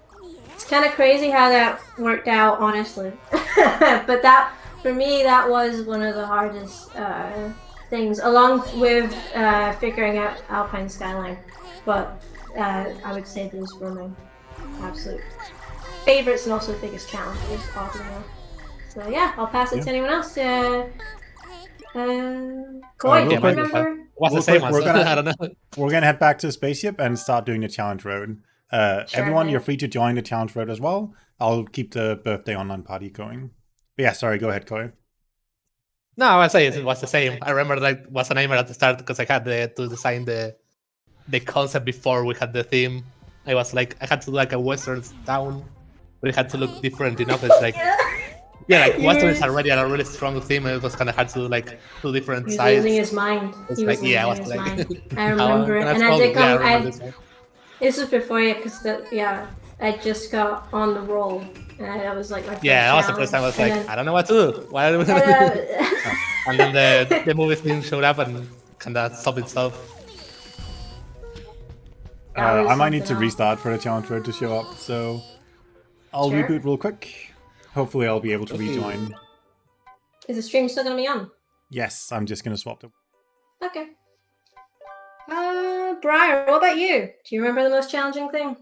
It's kind of crazy how that worked out, honestly. But that, for me, that was one of the hardest things, along with figuring out Alpine Skyline. But I would say those were my absolute favorites and also the biggest challenges, oddly enough. So yeah, I'll pass it to anyone else. Koi, do you remember? What's the same one? I don't know. We're gonna head back to the spaceship and start doing the challenge road. Everyone, you're free to join the challenge road as well. I'll keep the birthday online party going. But yeah, sorry, go ahead, Koi. No, I was saying it was the same. I remember like was a nightmare at the start because I had to design the concept before we had the theme. I was like, I had to do like a western town, but it had to look different enough. It's like, like western is already a really strong theme, and it was kind of hard to do like two different sides. He was losing his mind. He was losing his mind. I remember it, and I did come. This was before you, because I just got on the roll, and I was like, my first that was the first time I was like, I don't know what to do. Why are we gonna do? And then the movie thing showed up and kind of stopped itself. I might need to restart for the challenge road to show up, so I'll reboot real quick. Hopefully I'll be able to rejoin. Is the stream still gonna be on? Yes, I'm just gonna swap them. Okay. Briar, what about you? Do you remember the most challenging thing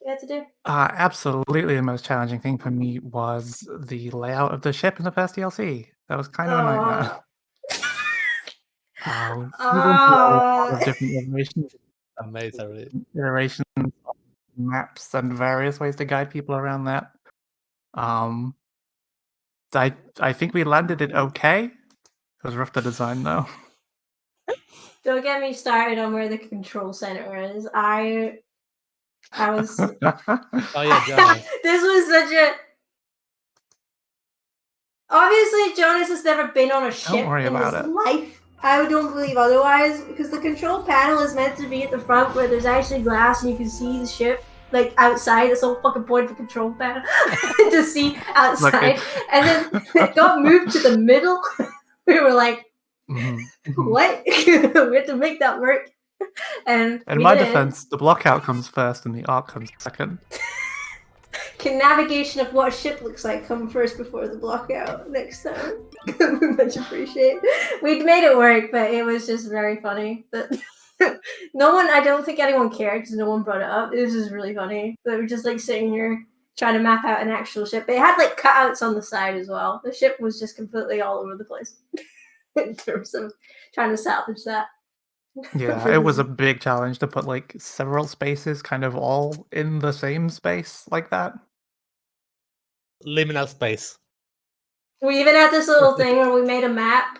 you had to do? Absolutely, the most challenging thing for me was the layout of the ship in the first DLC. That was kind of a nightmare. Different iterations, maps, and various ways to guide people around that. I think we landed it okay. It was rough to design though. Don't get me started on where the control center is. I was. Oh yeah, John. This was such a. Obviously, Jonas has never been on a ship worry in his about it. life. I don't believe otherwise, because the control panel is meant to be at the front where there's actually glass and you can see the ship, like, outside. That's the whole fucking point of the control panel, to see outside. And then it got moved to the middle. We were like, what? We had to make that work. And In we my did it. defense, the blockout comes first and the arc comes second. Can navigation of what a ship looks like come first before the blockout next time? We much appreciate. We made it work, but it was just very funny. No one, I don't think anyone cared because no one brought it up. It was just really funny. They were just like sitting here trying to map out an actual ship. It had like cutouts on the side as well. The ship was just completely all over the place in terms of trying to salvage that. Yeah, it was a big challenge to put like several spaces kind of all in the same space like that. Liminal space. We even had this little thing where we made a map.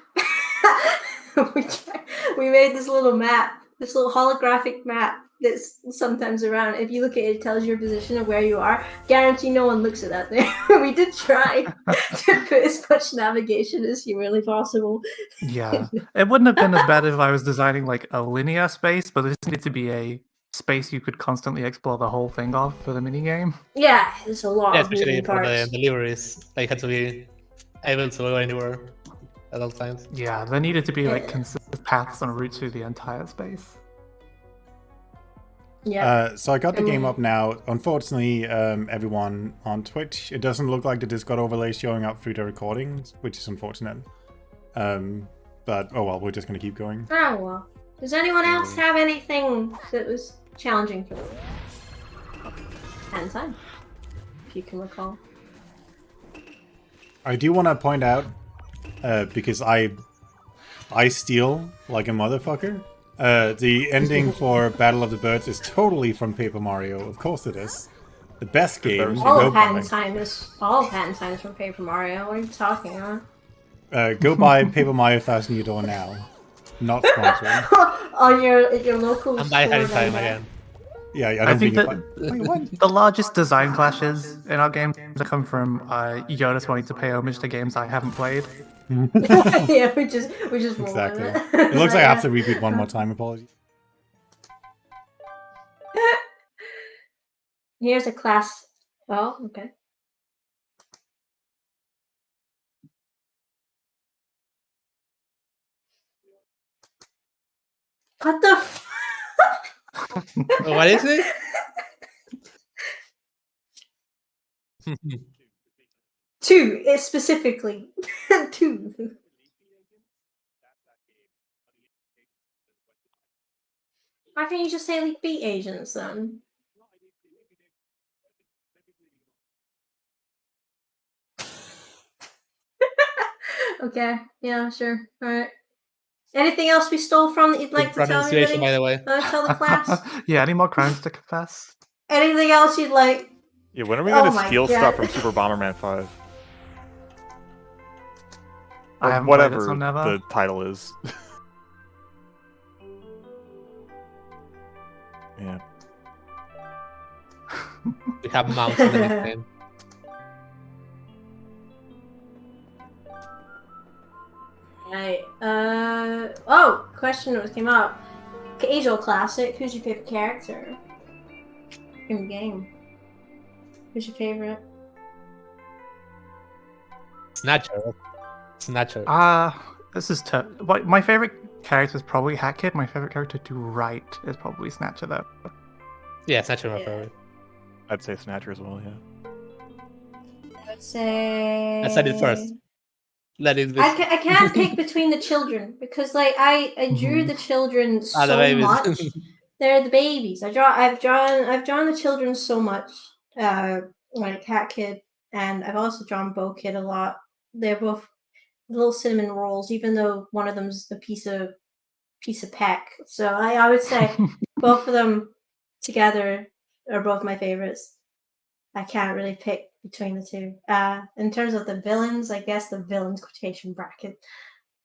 We made this little map, this little holographic map that's sometimes around. If you look at it, it tells your position of where you are. Guarantee no one looks at that thing. We did try to put as much navigation as humanly possible. Yeah, it wouldn't have been as bad if I was designing like a linear space, but this needed to be a space you could constantly explore the whole thing of for the minigame. Yeah, there's a lot Yeah, of especially moving for the parts. deliveries. They had to be able to go anywhere at all times. Yeah, there needed to be like consistent paths and routes through the entire space. Yeah. So I got the game up now. Unfortunately, everyone on Twitch, it doesn't look like the Discord overlay is showing up through the recordings, which is unfortunate. But oh well, we're just gonna keep going. Oh well. Does anyone else have anything that was challenging for them? Hand time, if you can recall. I do want to point out, because I steal like a motherfucker. The ending for Battle of the Birds is totally from Paper Mario. Of course it is. The best game. All Go of buy. Hand Time is from Paper Mario. What are you talking about? Go buy Paper Mario Thousand Year Door now. Not sponsored. On your local And buy store. Hand Time then, again. Yeah, I I don't think think. that Wait, what? the largest design clashes in our games come from Jonas wanting to pay homage to games I haven't played. Yeah, we just roll Exactly. with It looks like I have to repeat one more time. Apologies. Here's a class. Oh, okay. What the? What is it? Two, specifically. Two. Why can't you just say Elite Beat Agents then? Okay, yeah, sure. Alright. Anything else we stole from that you'd like to tell Pronunciation, by everybody? the way. Tell the class? Yeah, any more crimes to confess? Anything else you'd like? Yeah, when are we Oh gonna my steal God. stuff from Super Bomberman 5? I Or haven't played it, whatever so never. the title is. Yeah. We have mounts in the next game. Right. Oh, question that came up. Casual classic. Who's your favorite character in the game? Who's your favorite? Snatcher. Snatcher. This is tough. My favorite character is probably Hat Kid. My favorite character to write is probably Snatcher, though. Yeah, Snatcher my Yeah. favorite. I'd say Snatcher as well, yeah. Let's say. I said it first. Let it be. I can't pick between the children because like I drew the children so the babies. much. They're the babies. I've drawn the children so much. Like Hat Kid, and I've also drawn Bo Kid a lot. They're both little cinnamon rolls, even though one of them's a piece of peck. So I would say both of them together are both my favorites. I can't really pick between the two. In terms of the villains, I guess the villains quotation bracket.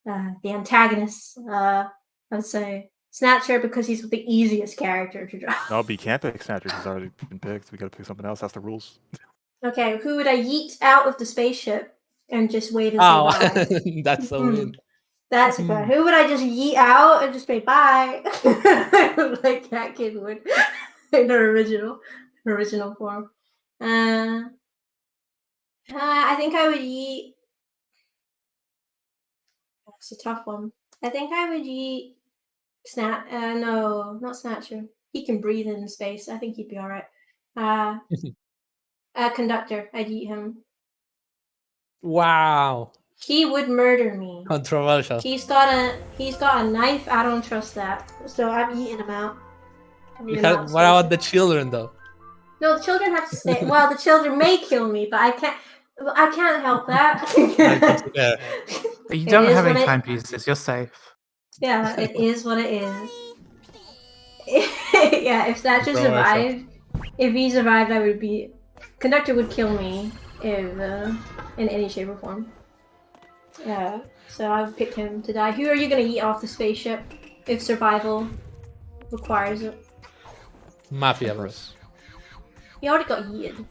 The antagonists, I would say Snatcher because he's the easiest character to draw. No, but you can't pick Snatcher. He's already been picked. We gotta pick something else. That's the rules. Okay, who would I yeet out of the spaceship and just wait and Oh, say bye. that's so Mhm. weird. That's good. Who would I just yeet out and just say bye? Like Cat Kid would in her original form. I think I would yeet. It's a tough one. I think I would yeet no, not Snatcher. He can breathe in space. I think he'd be alright. Conductor. I'd eat him. Wow, He would murder me. controversial. He's got a knife. I don't trust that. So I'm eating him out. What about the children though? No, the children have to stay. Well, the children may kill me, but I can't help that. Yeah. You It don't is have what any it- timepieces. You're safe. Yeah, it is what it is. Yeah, if Thatcher Controversial. survived, if he survived, I would be. Conductor would kill me if in any shape or form. Yeah, so I would pick him to die. Who are you gonna eat off the spaceship if survival requires it? Mafia, bro. He already got yeeted.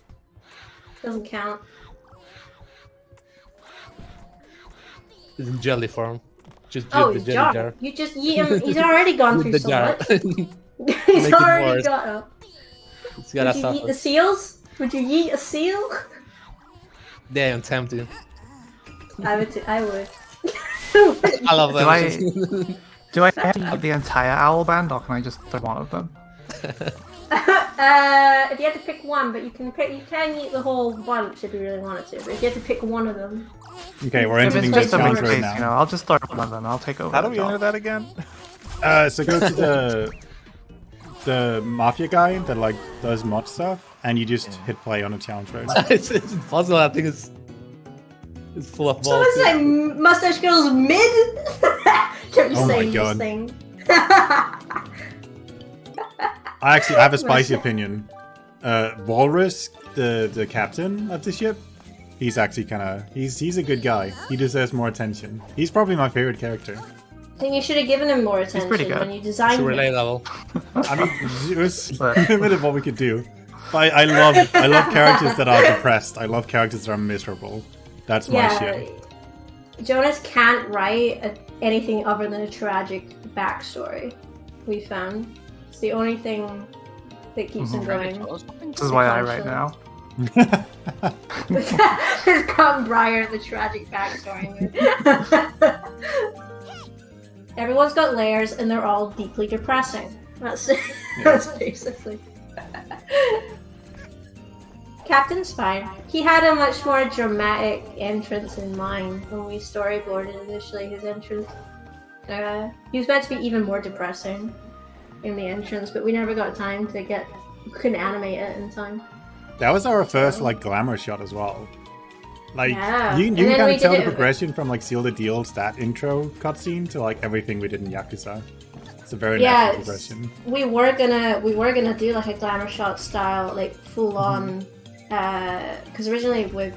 Doesn't count. It's in jelly form. Just Oh, the he's jelly jar. jar. You just yeet him. He's already gone With through the so jar. much. It's He's Make it already worse. got up. gotta Would you eat suffer. the seals? Would you eat a seal? Damn, tempting. I would. I would. I love Do them. I- Do I have to eat the entire owl band, or can I just throw one of them? If you had to pick one, but you can eat the whole bunch if you really wanted to. But if you had to pick one of them, Okay, we're If entering it's the just a big challenge right space, you know, now. I'll just throw one of them. I'll take over. How do the we job. enter that again? So go to the mafia guy that like does mod stuff, and you just hit play on a challenge road. it's impossible. I think it's full of so balls. what's that? Mustache Girls mid? Kept Oh my saying God. this thing. I actually have a spicy opinion. Walrus, the captain of the ship, he's actually he's a good guy. He deserves more attention. He's probably my favorite character. I think you should have given him more attention pretty good. when you It's designed him. relatable. I mean, it was limited what we could do. But I love characters that are depressed. I love characters that are miserable. That's my shit. Jonas can't write anything other than a tragic backstory. We found it's the only thing that keeps him going. This is why I write now. There's Cotton Briar and the tragic backstory. Everyone's got layers, and they're all deeply depressing. That's basically. Captain's fine. He had a much more dramatic entrance in mind when we storyboarded initially his entrance. He was meant to be even more depressing in the entrance, but we never got time to couldn't animate it in time. That was our first like glamour shot as well. Like Yeah. you And can then kind we of tell did the it- progression from like Seal the Deal's that intro cutscene to like everything we did in Yakuza. It's a very Yeah, natural it's- progression. we were gonna do like a glamour shot style, like full on, because originally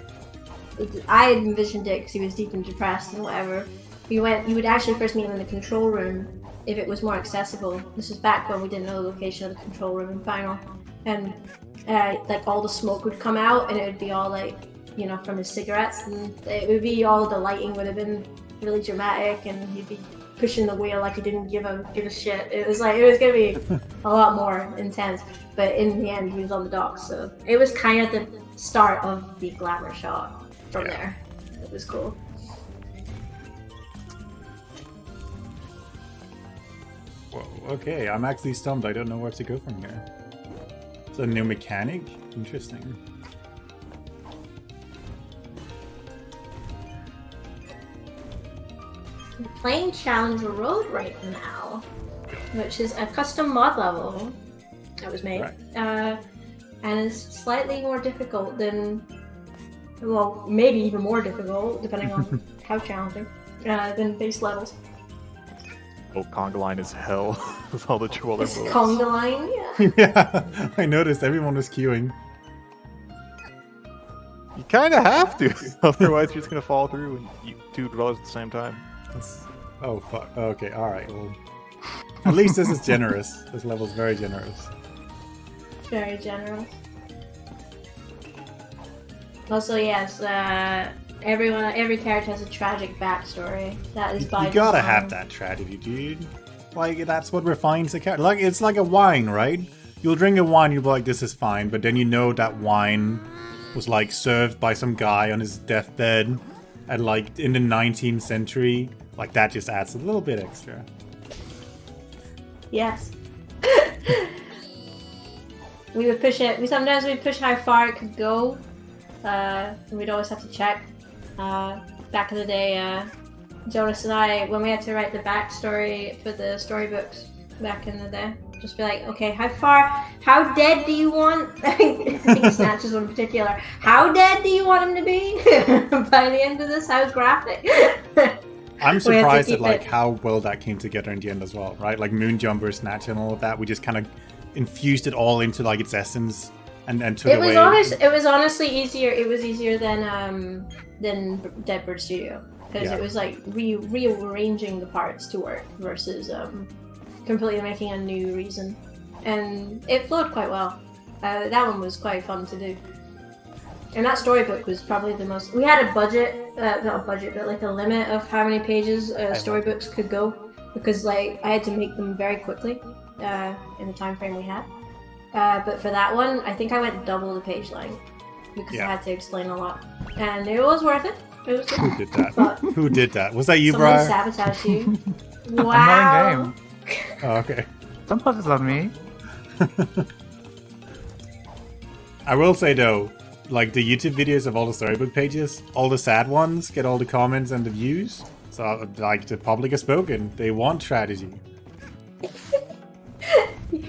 I had envisioned it because he was deep and depressed and whatever. You would actually first meet him in the control room if it was more accessible. This was back when we didn't know the location of the control room in Final, and like all the smoke would come out and it would be all like, you know, from his cigarettes, and it would be all the lighting would have been really dramatic, and he'd be pushing the wheel like he didn't give a shit. It was gonna be a lot more intense, but in the end he was on the docks, so it was kind of the start of the glamour shot from there. It was cool. Whoa, okay, I'm actually stumped. I don't know where to go from here. It's a new mechanic? Interesting. I'm playing Challenger Road right now, which is a custom mod level that was made, Right. and it's slightly more difficult than, well, maybe even more difficult depending on how challenging than base levels. Oh, conga line is hell with all the troller It's bullets. conga line, yeah. Yeah, I noticed everyone was queuing. You kind of have to, otherwise you're just gonna fall through and eat two dwellers at the same time. Oh fuck. Okay, alright, well. At least this is generous. This level's very generous. Very generous. Also, yes, Every character has a tragic backstory. That is by You gotta design. have that tragedy, dude. Like, that's what refines the character. Like, it's like a wine, right? You'll drink a wine, you'll be like, this is fine, but then you know that wine was, like, served by some guy on his deathbed at, like, in the 19th century. Like, that just adds a little bit extra. Yes. We would push it. Sometimes we'd push how far it could go. And we'd always have to check. Back in the day, Jonas and I, when we had to write the backstory for the storybooks back in the day, just be like, okay, how dead do you want? I think Snatches in particular. How dead do you want him to be? By the end of this, how graphic? I'm We had to surprised at keep like it- how well that came together in the end as well, right? Like Moonjumper, Snatch, and all of that. We just kind of infused it all into like its essence, and took It was away. It was honestly easier. It was easier than Deadbird Studio because Yeah. it was like rearranging the parts to work versus completely making a new reason, and it flowed quite well. That one was quite fun to do. And that storybook was probably the most. We had a budget, not a budget, but like a limit of how many pages storybooks could go, because like I had to make them very quickly in the time frame we had. But for that one, I think I went double the page length because Yeah. I had to explain a lot, and it was worth it. It was Who good. did that? But Who did that? Was that you, someone Briar? sabotaged you. I'm Wow. not in game. Oh, okay. Don't put this on me. I will say though, like the YouTube videos of all the storybook pages, all the sad ones get all the comments and the views. So like the public has spoken. They want strategy.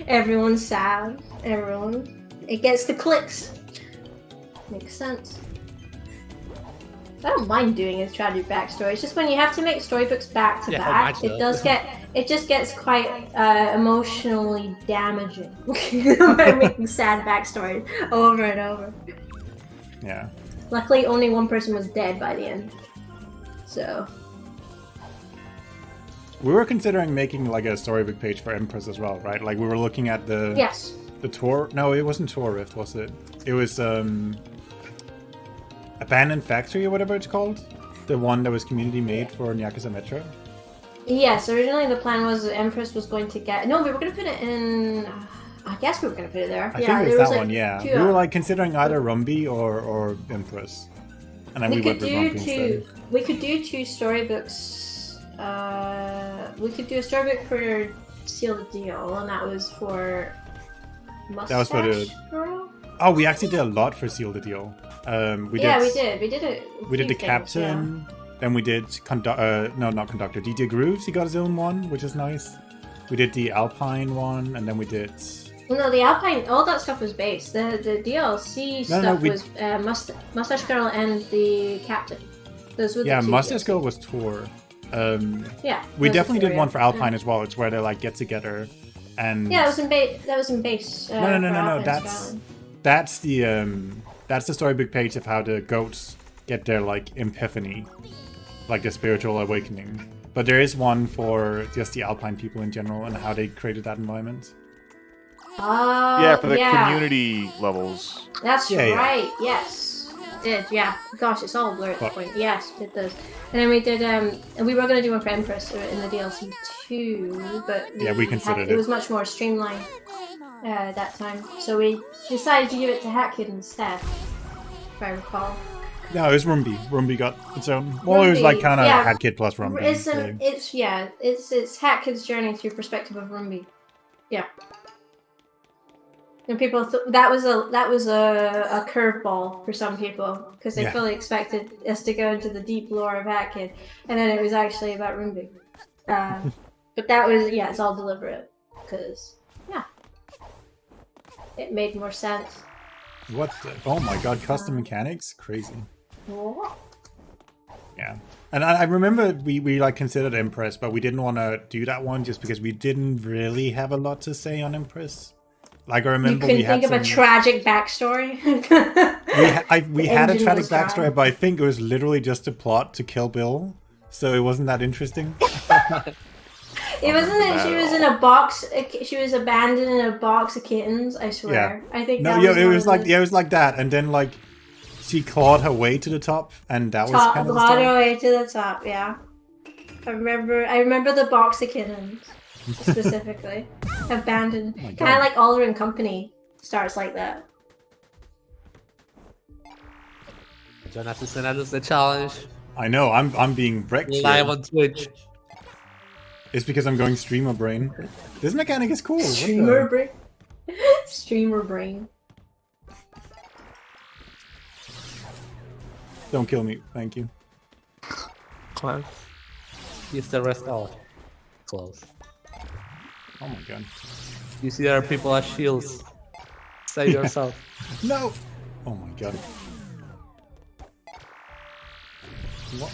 Everyone's sad. Everyone. It gets the clicks. Makes sense. I don't mind doing a tragic backstory. It's just when you have to make storybooks back to Yeah, back, imagine it that. does get. It just gets quite emotionally damaging by making sad backstories over and over. Yeah. Luckily, only one person was dead by the end. So We were considering making like a storybook page for Empress as well, right? Like we were looking at the yes, the tour. No, it wasn't Tour Rift, was it? It was Abandoned Factory or whatever it's called. The one that was community made for Yakuza Metro. yes. Originally, the plan was that Empress was going to get. No, we were going to put it in. I guess we were going to put it there. I yeah, think it there was that like one, yeah. two, We were like considering either Rumby or Empress. And then we, we went could with do Rumby two. instead. We could do two storybooks. We could do a storybook for Seal the Deal, and that was for Mustache That was for the- Girl. Oh, we actually did a lot for Seal the Deal. We Yeah, did, we did. We did it. We did the Captain. Then we did no, not Conductor. DJ Grooves. He got his own one, which is nice. We did the Alpine one, and then we did. No, the Alpine, all that stuff was base. The DLC No, stuff we- was Mustache Girl and the Captain. Those were the Yeah, two Mustache DLCs. Girl was Tour. Yeah, We those definitely two, did yeah. one for Alpine as well. It's where they like get together, and Yeah, it was in base. That was in base. no, for no. Alpine That's Skyline. that's the storybook page of how the goats get their like epiphany, like the spiritual awakening. But there is one for just the Alpine people in general and how they created that environment. Yeah, for the yeah. community levels. That's Yeah, yeah. right. Yes, it did. Yeah. Gosh, it's all blurred at this But- point. Yes, it does. And then we did. And we were gonna do one for Empress in the DLC too, but Yeah, we considered it it. was much more streamlined that time. So we decided to give it to Hatkid instead, if I recall. No, it was Rumby. Rumby got its own. Well, it was like Rumby, kind of yeah. Had Kid plus Rumby. It's so- it's Hatkid's journey through perspective of Rumby. Yeah. And people that was a curveball for some people because they Yeah. fully expected us to go into the deep lore of Hatkid, and then it was actually about Rumby. But that was it's all deliberate because it made more sense. What the? Oh my god, custom mechanics? Crazy. Yeah. And I remember we like considered Empress, but we didn't want to do that one just because we didn't really have a lot to say on Empress. Like I You remember couldn't we had think of a some- tragic backstory. we The had a engine tragic was dry. backstory, but I think it was literally just a plot to kill Bill, so it wasn't that interesting. It wasn't that she was in a box. She was abandoned in a box of kittens. I swear. I think No, that yeah, was it one was of like the- it was like that, and then like she clawed her way to the top, and that was Top, kind of the all the story. way to the top. Yeah. I remember the box of kittens specifically. Abandoned. Oh my Kind God. of like Oliver and Company starts like that. Jonas is gonna lose the challenge. I know, I'm being wrecked Live here. on Twitch. It's because I'm going streamer brain. This mechanic is cool. What the- Streamer brain. Streamer brain. Don't kill me, thank you. Close. Use the rest. Oh, close. Oh my god. You see other people as shields. Save yourself. No! Oh my god. What?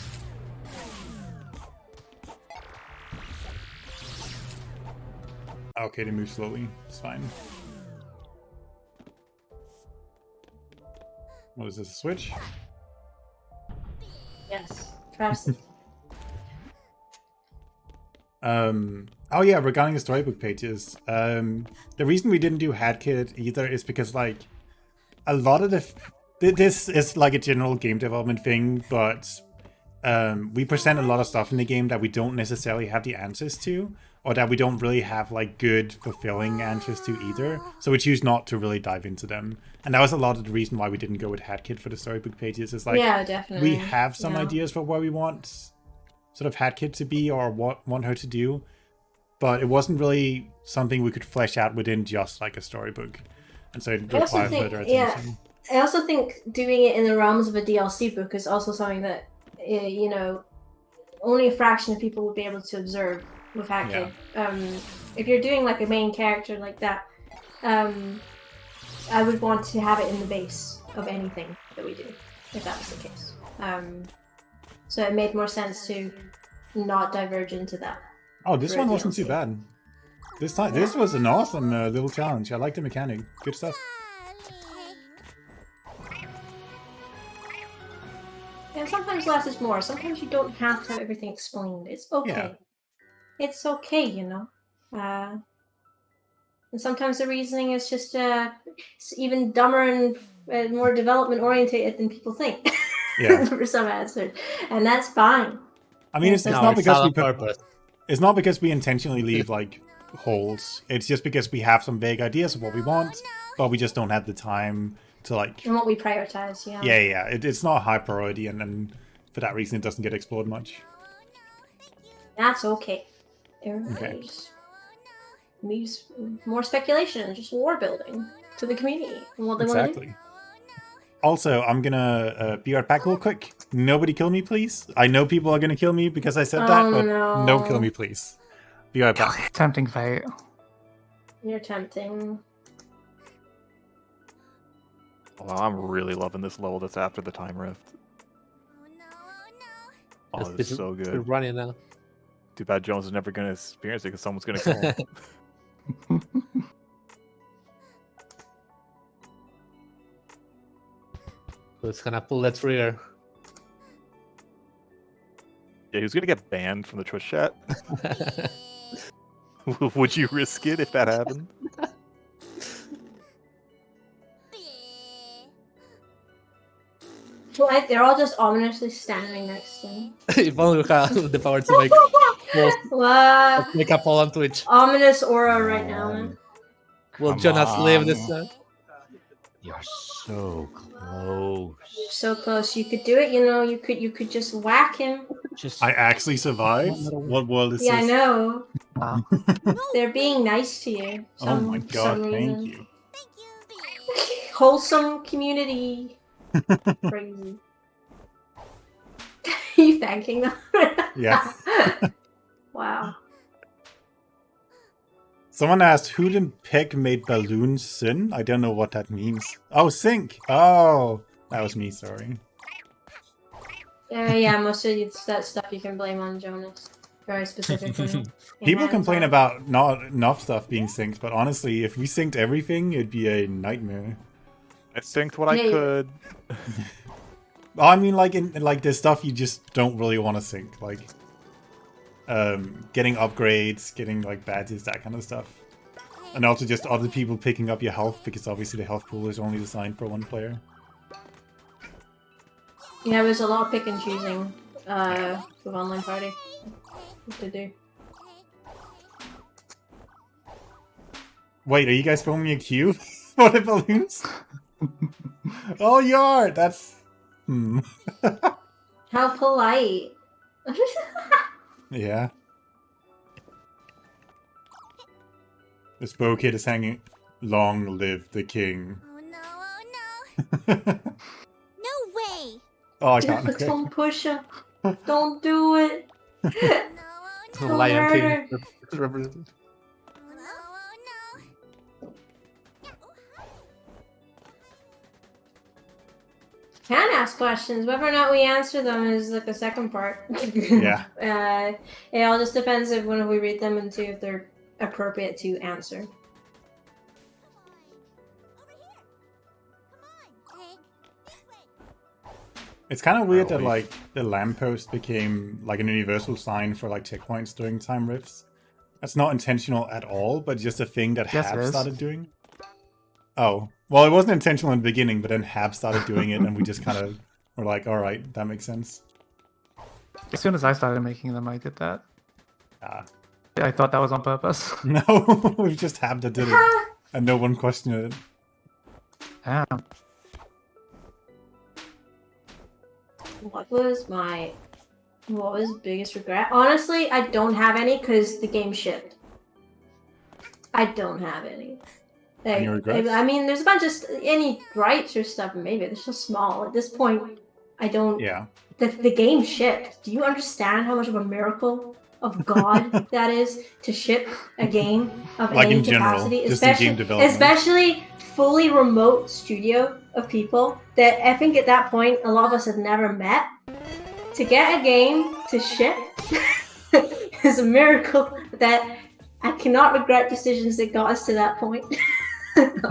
Okay, they move slowly. It's fine. What is this, a switch? Yes. Press. Oh yeah, regarding the storybook pages, the reason we didn't do HadKit either is because like a lot of this is like a general game development thing, but we present a lot of stuff in the game that we don't necessarily have the answers to, or that we don't really have like good, fulfilling answers to either. So we choose not to really dive into them, and that was a lot of the reason why we didn't go with HadKit for the storybook pages. Is like Yeah, definitely. we have some Yeah. ideas for where we want sort of HadKit to be or what want her to do, but it wasn't really something we could flesh out within just like a storybook, and so it I also required think, further yeah, attention. I also think doing it in the realms of a DLC book is also something that, you know, only a fraction of people would be able to observe with HadKit. If you're doing like a main character like that, I would want to have it in the base of anything that we do, if that was the case. So it made more sense to not diverge into that. Oh, this for a one wasn't too DLC. bad. This time, this was an awesome little challenge. I like the mechanic. Good stuff. And sometimes less is more. Sometimes you don't have to have everything explained. It's okay. Yeah. It's okay, you know. And sometimes the reasoning is just it's even dumber and more development orientated than people think. Yeah. For some answers, and that's fine. I mean, it's No, not it's because all we on put, purpose. it's not because we intentionally leave like holes. It's just because we have some vague ideas of what we want, but we just don't have the time to like. And what we prioritize, yeah. Yeah. It's not a high priority, and then for that reason, it doesn't get explored much. That's okay. Everybody just leaves more speculation, just war building to the community and what they want to do. Exactly. Also, I'm gonna be right back real quick. Nobody kill me, please. I know people are gonna kill me because I said that, Oh, but no. don't kill me, please. Be right back. Tempting fate. You're tempting. Well, I'm really loving this level that's after the time rift. Oh, It's- it's so We're good. running now. Too bad Jones is never gonna experience it because someone's gonna kill him. Who's gonna pull the trigger? Yeah, who's gonna get banned from the Twitch chat? Would you risk it if that happened? Well, they're all just ominously standing next to him. If only we had the power to What? make a poll on Twitch. Ominous aura right now, man. Will Come Jonas leave on. this? You're so close. So close. You could do it, you know. You could just whack him. Just I actually survived. What world is Yeah, I this? know. Wow. They're being nice to you. Oh my for god! some Thank reason. you. Wholesome community. Crazy. You thanking them? Yeah. Wow. Someone asked who the pick made balloons sin. I don't know what that means. Oh, Sync. Oh, that was me. Sorry. Yeah, most of that stuff you can blame on Jonas. Very specifically. People And, complain about not enough stuff being synced, but honestly, if we synced everything, it'd be a nightmare. I synced what I Yeah, you- could. I mean, like there's stuff you just don't really want to sync, like getting upgrades, getting like badges, that kind of stuff, and also just other people picking up your health because obviously the health pool is only designed for one player. Yeah, there's a lot of pick and choosing with online party. What to do? Wait, are you guys filming a queue for the balloons? Oh, you are. That's. How polite. Yeah. This bow kid is hanging. Long live the king. Oh no, oh no. No way. Oh, I can't. Okay. Don't push him. Don't do it. No, oh no. Don't Lion murder. King represented. Oh no, oh no. Can ask questions. Whether or not we answer them is like the second part. Yeah. It all just depends if when we read them and see if they're appropriate to answer. It's kind of weird that like the lamppost became like an universal sign for like checkpoints during time rifts. That's not intentional at all, but just a thing that Yes, it Hab is. started doing. Oh, well, it wasn't intentional in the beginning, but then Hab started doing it, and we just kind of were like, "All right, that makes sense." As soon as I started making them, I did that. Ah. I thought that was on purpose. No, it was just Hab that did it, and no one questioned it. Damn. What was my biggest regret? Honestly, I don't have any because the game shipped. I don't have any. Like, Any regrets? I mean, there's a bunch of any gripes or stuff. Maybe they're so small at this point. I don't. Yeah. The game shipped. Do you understand how much of a miracle of God that is to ship a game of Like any in general, capacity, just in game development. especially fully remote studio of people that I think at that point a lot of us had never met. To get a game to ship is a miracle that I cannot regret decisions that got us to that point.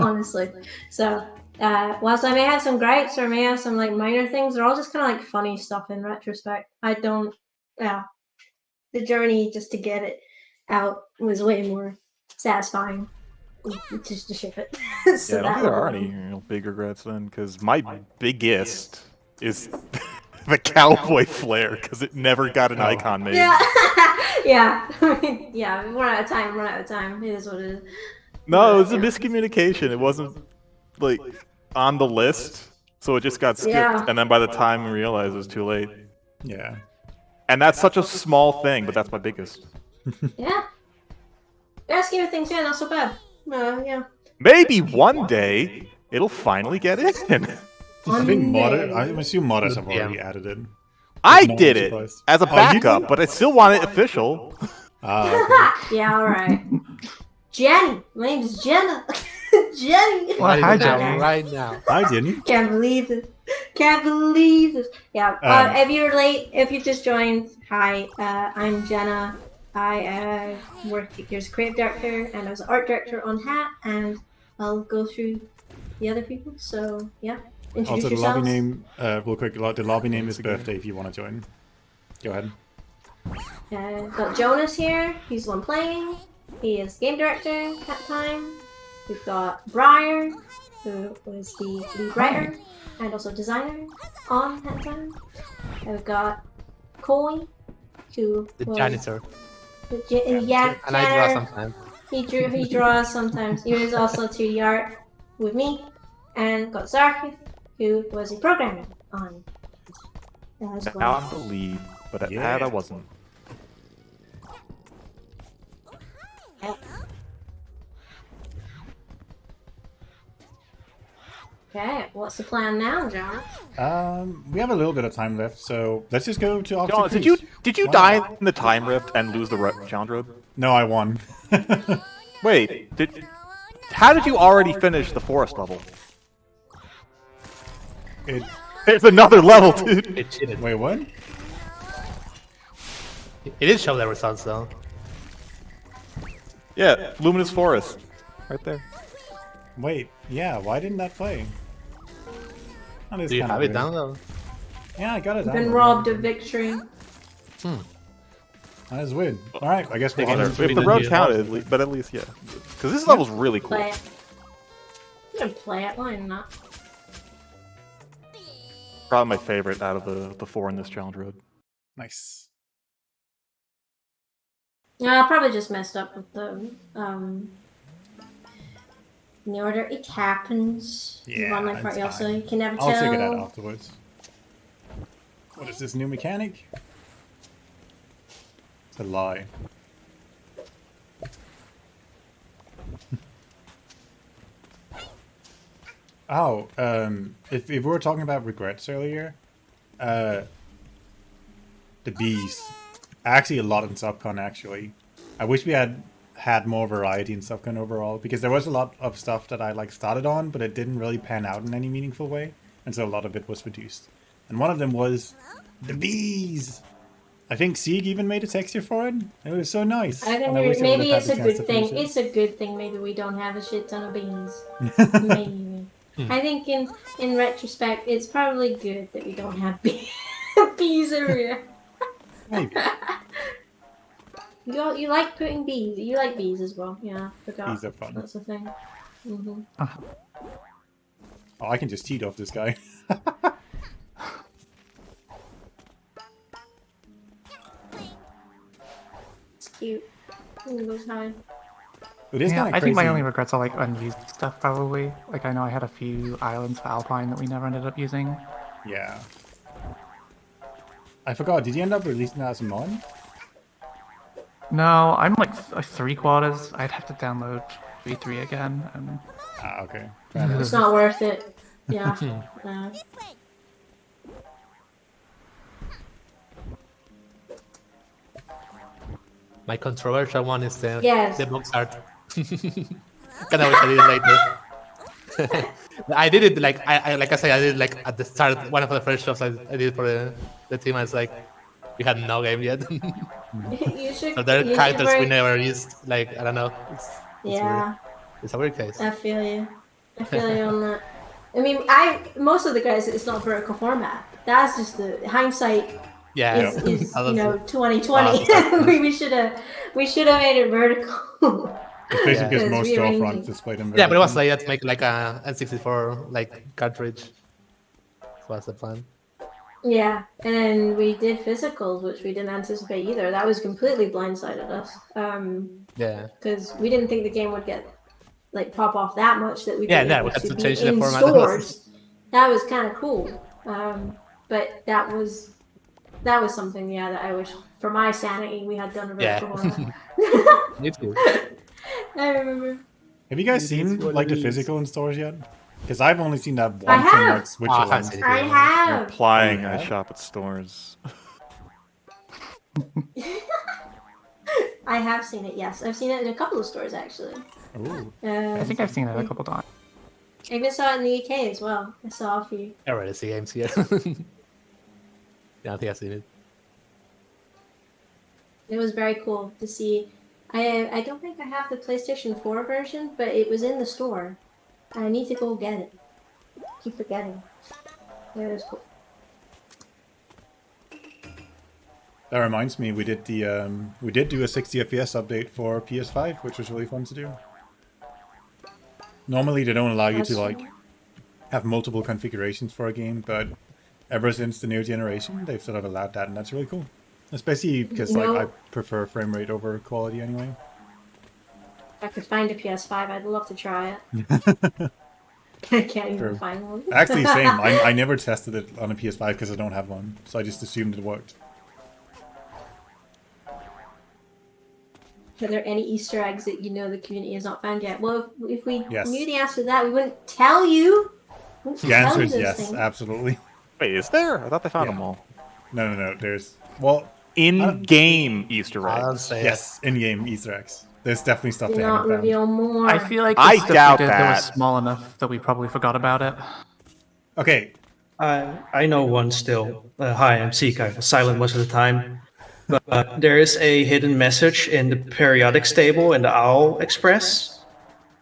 Honestly, so whilst I may have some gripes or may have some like minor things, they're all just kind of like funny stuff in retrospect. I don't. Yeah, the journey just to get it out was way more satisfying. Just to ship it. So Yeah, I don't that think there are alone. any big regrets then, because my biggest is the cowboy flare, because it never got an icon made. Yeah, yeah. I mean, yeah. We run out of time. Run out of time. It is what it is. No, it was a miscommunication. It wasn't like on the list, so it just got skipped. Yeah. And then by the time we realized it was too late. Yeah. And that's such a small thing, but that's my biggest. Yeah. Yeah, scheme of things. Yeah, not so bad. Yeah. Maybe one day it'll finally get in. I think Monday. I assume modders have Yeah. already added it. I Not did it surprised. as a Oh, you did? backup, but I still want it official. Ah, Yeah, alright. Jenny! My name's Jenna! Jenny! Well, hi, Okay. Jenny. Right now. I didn't. Can't believe this. Can't believe this. Yeah, if you're late, if you just joined, hi, I'm Jenna. I work here as a creative director and as an art director on Hat, and I'll go through the other people. So, yeah, introduce Also, the yourselves. lobby name, real quick, the lobby name is Birthday if you want to join. Go ahead. Got Jonas here. He's the one playing. He is game director at the time. We've got Briar, who was the lead writer and also designer on that time. And we've got Coy, who The was janitor. yeah, And I draw janitor. sometimes. He draws sometimes. He was also 2D art with me, and got Zarkith, who was a programmer on. As Now well. I'm the lead, but at Yeah. that I wasn't. Okay, what's the plan now, John? We have a little bit of time left, so let's just go to Arctic John, Cruise. did you Why die not? in the time rift and lose the challenge road? No, I won. Wait, how did you already finish the forest level? it. There's another level, dude. It cheated. Wait, what? It did show the results though. Yeah, Luminous Forest. Right there. Wait, yeah, why didn't that play? That is Do you kinda have it weird. down though? Yeah, I got it down. Been robbed of victory. That is weird. Alright, I guess we're Take it on as to If the the road new counted, but at least, yeah. Because this level's really cool. Play it. I'm gonna play it, why not? Probably my favorite out of the 4 in this challenge road. Nice. Yeah, I probably just messed up with the in the order. It happens. Yeah, Online part it's also, fine. you can never I'll tell. figure that out afterwards. What is this new mechanic? It's a lie. Oh, if we were talking about regrets earlier, the bees. Actually, a lot in Subcon, actually. I wish we had more variety in Subcon overall, because there was a lot of stuff that I started on, but it didn't really pan out in any meaningful way, and so a lot of it was reduced. And one of them was the bees. I think Sieg even made a texture for it. It was so nice. I think And wish I maybe would've it's had a the chance good to finish thing. it. It's a good thing. Maybe we don't have a shit ton of beans. Maybe. I think in retrospect, it's probably good that we don't have bees everywhere. Maybe. You like putting bees. You like bees as well. Yeah, forgot. Bees are fun. That's the thing. Hmm. Oh, I can just cheat off this guy. It's cute. It goes high. It is Yeah, kind I of think my crazy. only regrets are like unused stuff probably. Like I know I had a few islands for Alpine that we never ended up using. Yeah. I forgot, did you end up releasing that as a mod? No, I'm like 3/4. I'd have to download V3 again. And Ah, okay. Fair enough. It's not worth it. Yeah. My controversial one is the Yes. box art. Kind of wish I did it later. I did it like I say I did it like at the start. One of the first shows I did for the team. I was like, we had no game yet. You should. So there are you should characters we bring- never used. Like I don't know. It's Yeah. weird. It's a weird case. I feel you. I feel you on that. I mean, most of the guys, it's not vertical format. That's just the hindsight. Yeah. Is I you love know it. 2020. we should have made it vertical. Especially Yeah. because Because most rearranging. storefronts display them. Yeah, but it was vertically. like you had to make like a N64 like cartridge. So that's the plan. Yeah, and then we did physicals, which we didn't anticipate either. That was completely blindsided us. Yeah. Because we didn't think the game would get pop off that much that we'd Yeah, be no, able we had to be change the in format. stores. That was kind of cool. But that was something, yeah, that I wish for my sanity we had done a Yeah. vertical one. Me too. I remember. Have you guys It seen is what like it the is. physical in stores yet? Because I've only seen that I once in have. like Switch Oh, I alone. haven't seen it. I have. Implying Oh, I yeah? shop at stores. I have seen it, yes. I've seen it in a couple of stores, actually. Ooh. I think I've seen it a couple times. I even saw it in the UK as well. I saw a few. I already see games here. Yeah, I think I've seen it. It was very cool to see. I don't think I have the PlayStation 4 version, but it was in the store. I need to go get it. Keep forgetting. It was cool. That reminds me, we did do a 60 FPS update for PS5, which was really fun to do. Normally they don't allow you to That's- have multiple configurations for a game, but ever since the new generation, they've sort of allowed that, and that's really cool. Especially because No. I prefer frame rate over quality anyway. If I could find a PS5, I'd love to try it. I can't even True. find one. Actually, same. I never tested it on a PS5 because I don't have one, so I just assumed it worked. Are there any Easter eggs that you know the community has not found yet? Well, if we Yes. knew the answer to that, we wouldn't tell you. We wouldn't The tell answer you is those yes, things. absolutely. Wait, is there? I thought they found Yeah. them all. No. There's In-game Easter I don't eggs. say yes, in-game Easter eggs. There's definitely stuff Do they not haven't found. reveal more. I feel like the I stuff doubt we did that was that. small enough that we probably forgot about it. Okay, I know one still. Hi, I'm Seek. I'm silent most of the time. But there is a hidden message in the periodics table in the OWL Express.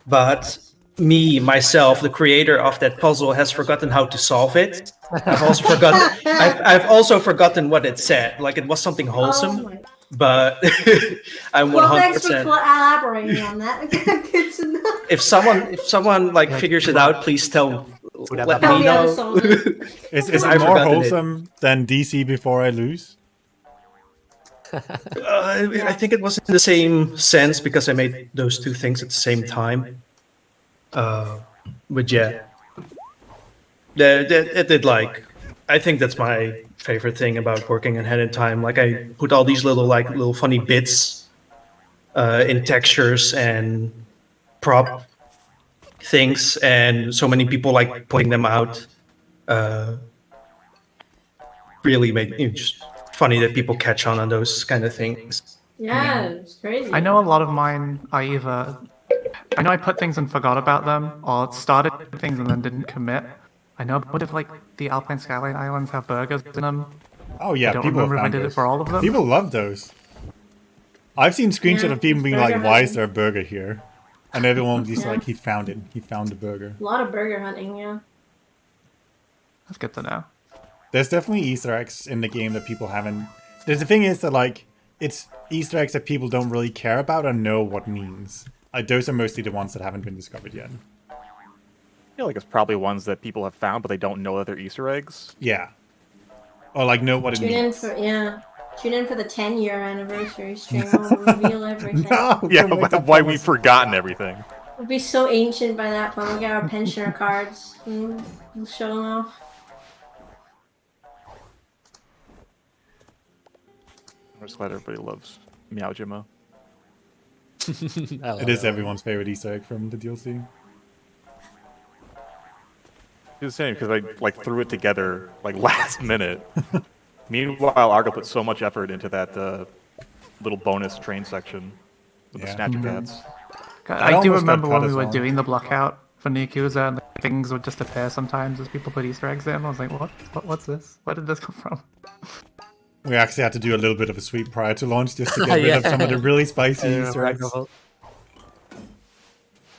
But me, myself, the creator of that puzzle, has forgotten how to solve it. I've also forgotten. I've also forgotten what it said. Like it was something wholesome, Oh my- but I'm Well, thanks for 100%. elaborating on that. Good to know. If someone like figures it out, please tell Would have let happened. me Yeah, know. sold it. Is I've it more forgotten it. wholesome than DC before I lose? I think it was in the same sense because I made those two things at the same time. But yeah, it did like. I think that's my favorite thing about working on Head in Time. Like I put all these little funny bits in textures and prop things, and so many people like pointing them out. Really made just funny that people catch on those kind of things. Yeah, it's crazy. I know a lot of mine I either I know I put things and forgot about them, or started things and then didn't commit. I know what if like the Alpine Skyline Islands have burgers in them. Oh yeah, I don't people have remember if I found did it those. for all of them. People love those. I've seen screenshots Yeah, of people being like, burger "Why is hunting. there a burger here?" And everyone's just Yeah. like, "He found it. He found the burger." A lot of burger hunting, yeah. That's good to know. There's definitely Easter eggs in the game that people haven't. The thing is that like it's Easter eggs that people don't really care about or know what means. Those are mostly the ones that haven't been discovered yet. I feel like it's probably ones that people have found, but they don't know that they're Easter eggs. Yeah. Or like know what it Tune in means. for Tune in for the 10-year anniversary stream. I'll reveal everything. No, Yeah, don't make that why promise. we've forgotten everything. We'll be so ancient by that point. We'll get our pensioner cards. And we'll show them off. I'm just glad everybody loves Meow Jimmo. It is everyone's favorite Easter egg from the DLC. It's the same because I like threw it together like last minute. Meanwhile, Argo put so much effort into that little bonus train section with the Yeah. Snatcher Cats. I do almost got remember cut when we as were well. doing the blockout for Yakuza and things would just appear sometimes as people put Easter eggs in. I was like, what's this? Where did this come from? We actually had to do a little bit of a sweep prior to launch just to get rid of Yeah. some of the really spicy I Easter remember eggs.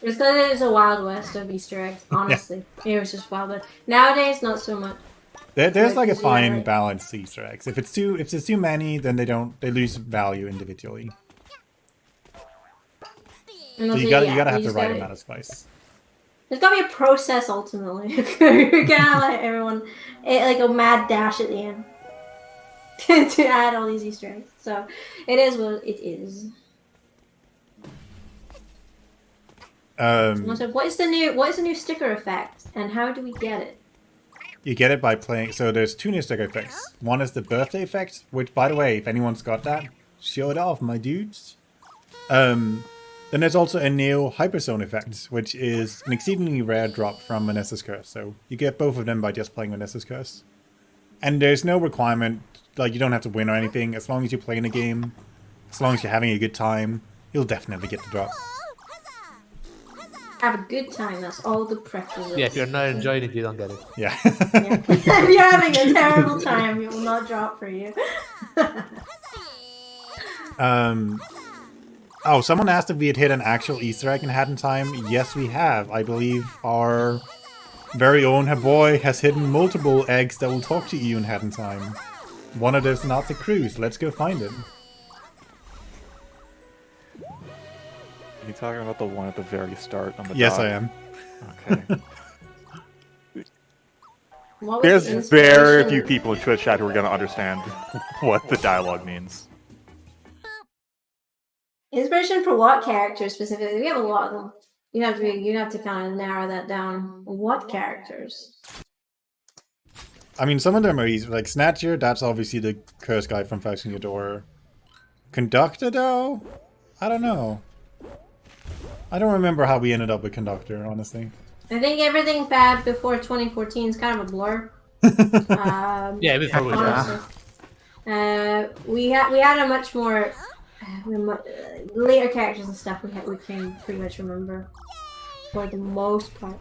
It's because it is a Wild West of Easter eggs, honestly. It was just Wild West. Nowadays, not so much. There's like a Yeah. fine balance to Easter eggs. If there's too many, then they lose value individually. And So also, you gotta yeah, have the just right gotta- amount of spice. There's gotta be a process ultimately. You gotta let everyone like a mad dash at the end to add all these Easter eggs. So it is what it is. Also, what is the new sticker effect and how do we get it? You get it by playing. So there's two new sticker effects. One is the birthday effect, which, by the way, if anyone's got that, show it off, my dudes. Then there's also a new Hyperzone effect, which is an exceedingly rare drop from Vanessa's Curse. So you get both of them by just playing Vanessa's Curse. And there's no requirement, like you don't have to win or anything. As long as you play in a game, as long as you're having a good time, you'll definitely get the drop. Have a good time. That's all the prerequisites. Yeah, if you're not enjoying it, you don't get it. Yeah. Yeah. If you're having a terrible time, it will not drop for you. Oh, someone asked if we had hit an actual Easter egg in Hat in Time. Yes, we have. I believe our very own boy has hidden multiple eggs that will talk to you in Hat in Time. One of those not the cruise. Let's go find it. Are you talking about the one at the very start on the Yes, dock? I am. Okay. What was There's the very inspiration? few people in Twitch chat who are going to understand what the dialogue means. Inspiration for what characters specifically? We have a lot of them. You have to kind of narrow that down. What characters? I mean, some of them are easy. Like Snatcher, that's obviously the curse guy from Fausting Your Door. Conductor, though? I don't know. I don't remember how we ended up with Conductor, honestly. I think everything bad before 2014 is kind of a blur. Yeah, before we honestly. We had a much more later characters and stuff we can pretty much remember for the most part.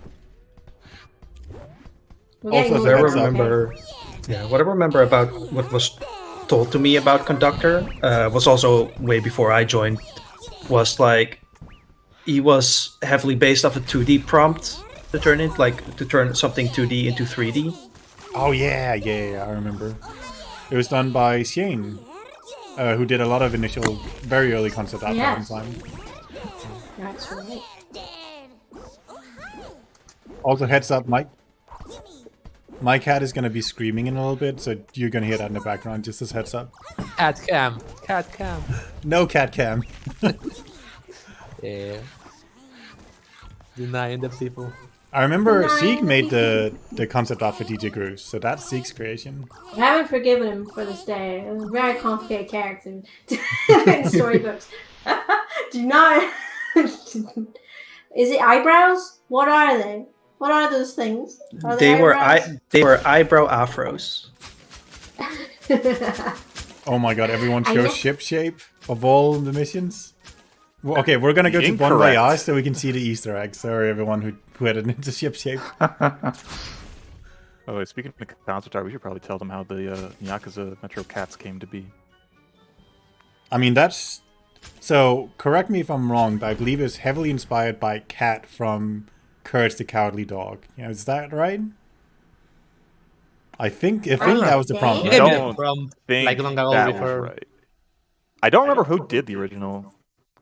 We're getting Also, What I more heads up. remember, what I remember about what was told to me about Conductor was also way before I joined. Was like he was heavily based off a 2D prompt to turn something 2D into 3D. Oh, yeah, I remember. It was done by Shane, who did a lot of initial, very early concept art Yes. in time. That's right. Also, heads up, Mike. My cat is going to be screaming in a little bit, so you're going to hear that in the background, just as heads up. Cat cam. Cat cam. No cat cam. Yeah. Denying the people. I remember Denying Sieg the made the concept art for DJ Grooves, so that's Sieg's creation. I haven't forgiven him for this day. It was a very complicated character in storybooks. Do not. Is it eyebrows? What are they? What are those things? Are They were eyebrows? they were eyebrow afros. Oh my god, everyone I shows know. ship shape of all the missions. Well, okay, we're gonna go to Bon Incorrect. Voyage so we can see the Easter egg. Sorry, everyone who had it into ship shape. Oh, wait, speaking of concept art, we should probably tell them how the Yakuza Metro Cats came to be. I mean, that's... So, correct me if I'm wrong, but I believe it's heavily inspired by Cat from Courage the Cowardly Dog. Yeah, is that right? I think that was the prompt. I right? don't From think like long ago that before. was right. I don't remember who did the original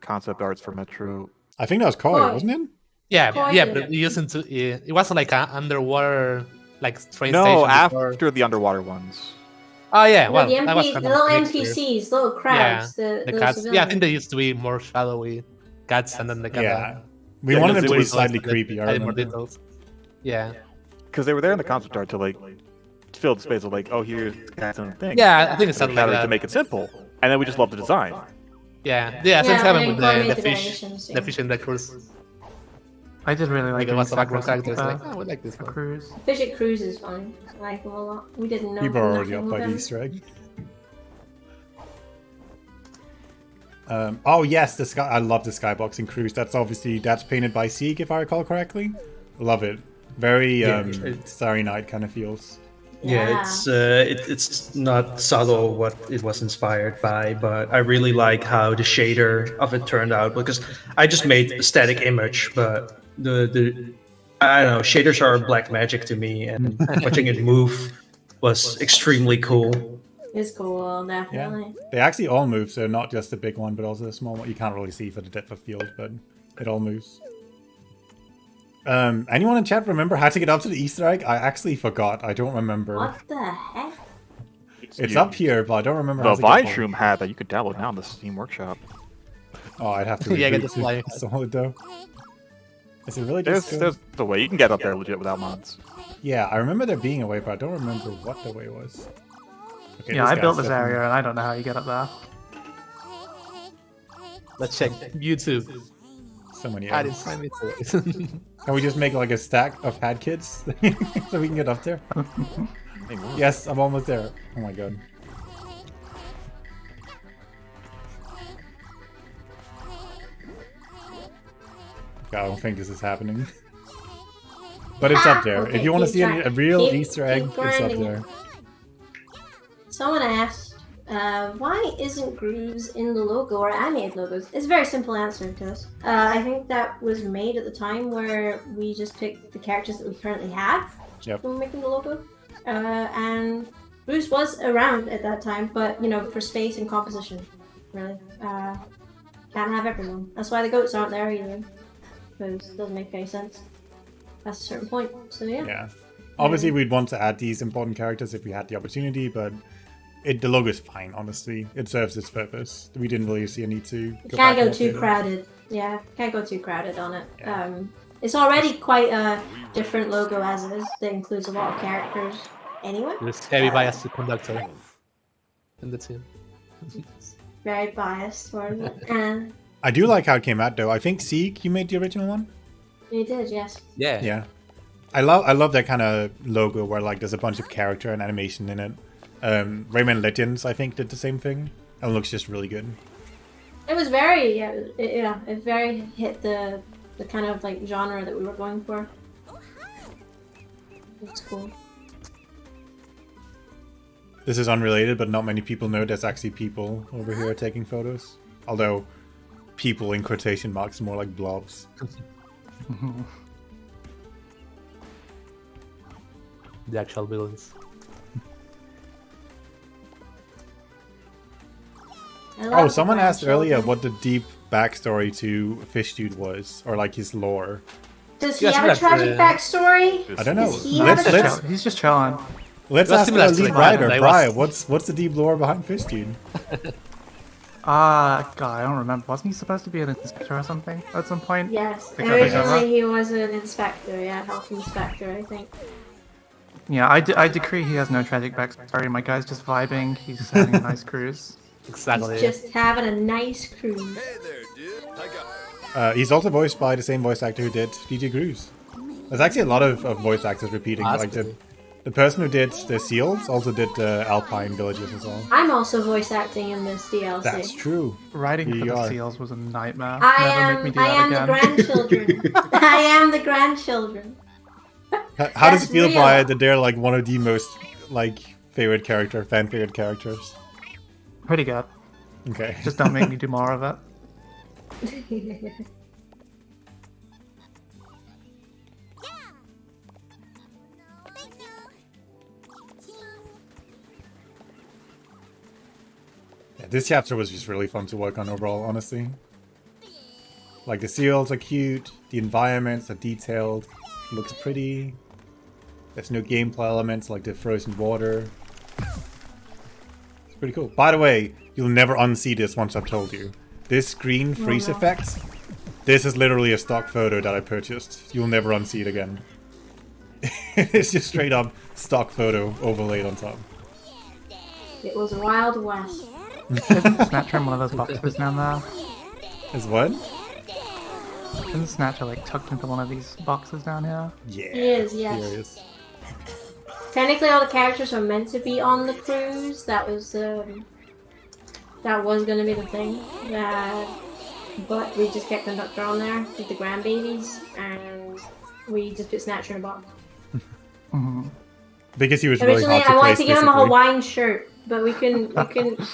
concept arts for Metro. I think that was Koi, Koi. wasn't it? Yeah, Quite yeah, a- but using to it wasn't like an underwater like train No, station before. after the underwater ones. Oh yeah, No, well, the, that was MP, kind the of little mixed with- NPCs, little crowds, Yeah, the the little cats. Yeah, I civilians. think they used to be more shadowy cats, and then they got Yeah. We Yeah, wanted because them to it be was slightly creepy, I added more remember. details. Yeah, Because they were there in the concept art to like fill the space of like, oh, here's the cat's own thing. yeah, I think it's So something like that. to make it simple, and then we just love the design. Yeah, Yeah, things happen and with then the the fish, variations, the yeah. fish in the cruise. I did really like Like it doing was some background voices characters. for Like, oh, we like this the one. cruise. Fish at Cruise is fun. I like them a lot. We didn't know. People are already nothing up with by the them. Easter egg. Oh yes, the sky. I love the skyboxing cruise. That's painted by Sieg, if I recall correctly. Love it. Very Yeah, Starry Night kind of feels. Yeah, it's not subtle what it was inspired by, but I really like how the shader of it turned out because I just made a static image, but the I don't know, shaders are black magic to me, and watching it move was extremely cool. It's cool, Yeah, definitely. they actually all move, so not just the big one, but also the small one. You can't really see for the depth of field, but it all moves. Anyone in chat remember how to get up to the Easter egg? I actually forgot. I don't remember. What the heck? It's up here, but I don't remember The how to get Vine there. Shroom hat that you could download now in the Steam Workshop. Oh, I'd have to Yeah, get reboot the to flying. Solid though. Is it really just There's the way you can get up there legit without mods. Yeah, I remember there being a way, but I don't remember what the way was. Okay, Yeah, I guy's built this definitely- area and I don't know how you get up there. Let's check YouTube. So many I errors. didn't find it. Can we just make like a stack of had kids so we can get up there? Hey, move. Yes, I'm almost there. Oh my god. God, I don't think this is happening. But it's up there. Okay, If you want to keep see trying. a real Keep- Easter egg, keep it's up grinding it. there. Someone asked, why isn't Grooves in the logo or animated logos? It's a very simple answer to this. I think that was made at the time where we just picked the characters that we currently had Yep. when making the logo. And Grooves was around at that time, but, you know, for space and composition, really. Can't have everyone. That's why the goats aren't there either. Because it doesn't make any sense. That's a certain point. So, yeah. Yeah. Obviously, we'd want to add these important characters if we had the opportunity, but the logo is fine, honestly. It serves its purpose. We didn't really see a need to You go can't back go and too update it. crowded. Yeah, can't go too crowded on it. Yeah. It's already quite a different logo as is. That includes a lot of characters anyway. There's heavy bias to conductor in the team. Very biased towards it. And I do like how it came out, though. I think Sieg, you made the original one? you did, yes. Yeah. Yeah. I love that kind of logo where like there's a bunch of character and animation in it. Rayman Legends, I think, did the same thing. And it looks just really good. It was very, it very hit the kind of like genre that we were going for. It's cool. This is unrelated, but not many people know there's actually people over here taking photos. Although, people in quotation marks more like blobs. The actual villains. I love Oh, the someone asked earlier grandchildren. what the deep backstory to Fish Dude was, or like his lore. Does he Yeah, have a similar to tragic backstory? I don't know. Does he have Let's a let's He's just chilling. let's That's ask similar our to lead like writer, Brian. Brian. What's the deep lore behind Fistune? God, I don't remember. Wasn't he supposed to be an inspector or something at some point? Yes, Think I remember. originally he was an inspector, yeah, health inspector, I think. Yeah, I decree he has no tragic backstory. My guy's just vibing. He's having a nice cruise. Exactly. Just having a nice cruise. He's also voiced by the same voice actor who did DJ Grooves. There's actually a lot of voice actors repeating. That's Like cool. the person who did the Seals also did the Alpine Villages as well. I'm also voice acting in this DLC. That's true. Writing for You the are. seals was a nightmare. I Never make me am do I that am the again. grandchildren. I am the grandchildren. How does That's it feel, real. Brian, that they're like one of the most like fan favorite characters? Pretty good. Okay. Just don't make me do more of it. Yeah, this chapter was just really fun to work on overall, honestly. Like the seals are cute, the environments are detailed, looks pretty. There's no gameplay elements like the frozen water. It's pretty cool. By the way, you'll never unsee this once I've told you. This green freeze no. effect, this is literally a stock photo that I purchased. You'll never unsee it again. It's just straight up stock photo overlaid on top. It was Wild West. Isn't Snatcher in one of those boxes down there? Is what? Isn't Snatcher like tucked into one of these boxes down here? Yeah. He is, yes. Here he is. Technically, all the characters are meant to be on the cruise. That was going to be the thing. But we just kept Conductor on there with the grandbabies, and we just put Snatcher in a box. Because he was really Originally, hard to I wanted place to give him a physically. Hawaiian shirt, but we couldn't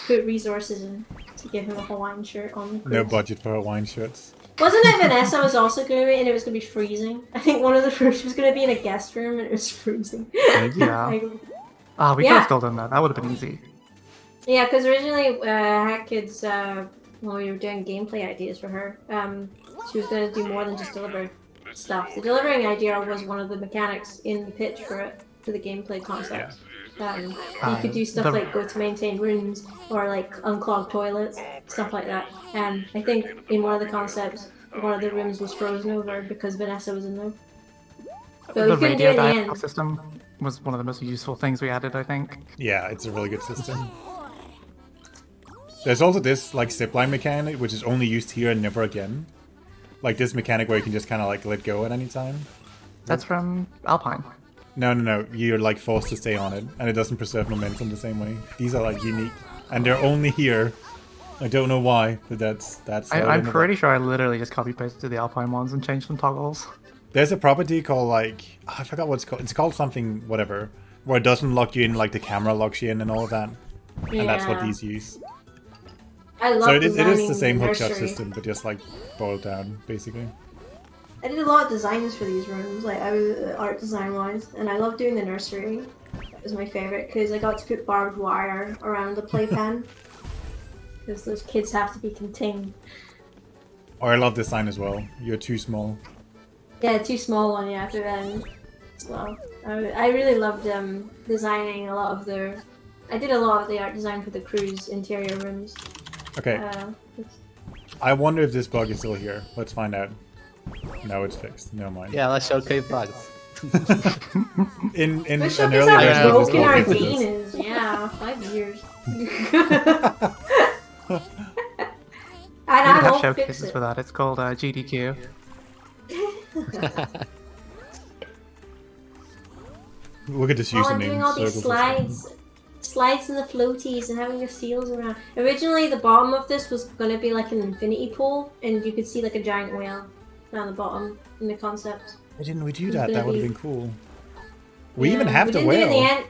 put resources in to give him a Hawaiian shirt on the cruise. No budget for Hawaiian shirts. Wasn't it Vanessa was also going to be, and it was going to be freezing? I think one of the rooms was going to be in a guest room, and it was freezing. Yeah. Like, Ah, we could Yeah. have still done that. That would have been easy. yeah, because originally, Kids, when we were doing gameplay ideas for her, she was going to do more than just deliver stuff. The delivering idea was one of the mechanics in the pitch for it, for the gameplay concept. You could do stuff the- like go to maintained rooms or like unclog toilets, stuff like that. And I think in one of the concepts, one of the rooms was frozen over because Vanessa was in there. But we The couldn't do it radio in the dial end. system was one of the most useful things we added, I think. Yeah, it's a really good system. There's also this like zipline mechanic, which is only used here and never again. Like this mechanic where you can just kind of like let go at any time. That's from Alpine. No. You're like forced to stay on it, and it doesn't preserve momentum the same way. These are like unique, and they're only here. I don't know why, but that's. I'm pretty sure I literally just copy pasted the Alpine ones and changed some toggles. There's a property called like I forgot what it's called. It's called something whatever, where it doesn't lock you in, like the camera locks you in and all of that, and that's what Yeah. these use. I love So it is the designing same hookshot nursery. system, but just like boiled down, basically. I did a lot of designs for these rooms, like I was art design wise, and I love doing the nursery. That was my favorite because I got to put barbed wire around the playpen because those kids have to be contained. Oh, I love this sign as well. You're too small. Yeah, too small one, yeah, for them as well. I really loved designing a lot of the. I did a lot of the art design for the cruise interior rooms. Okay, It's- I wonder if this bug is still here. Let's find out. No, it's fixed. Never mind. Yeah, let's showcase bugs. In Let's an showcase earlier how version of this broken our bug, it Dean was- is. Yeah, 5 years. And We I have won't fix showcases it. for that. It's called GDQ. Look at this While username. I'm doing all these circles. slides and the floaties and having the seals around. Originally, the bottom of this was going to be like an infinity pool, and you could see like a giant whale down the bottom in the concept. Why didn't we do It's that? gonna That would have be- been cool. We Yeah, even have we the didn't do it in the whale. end.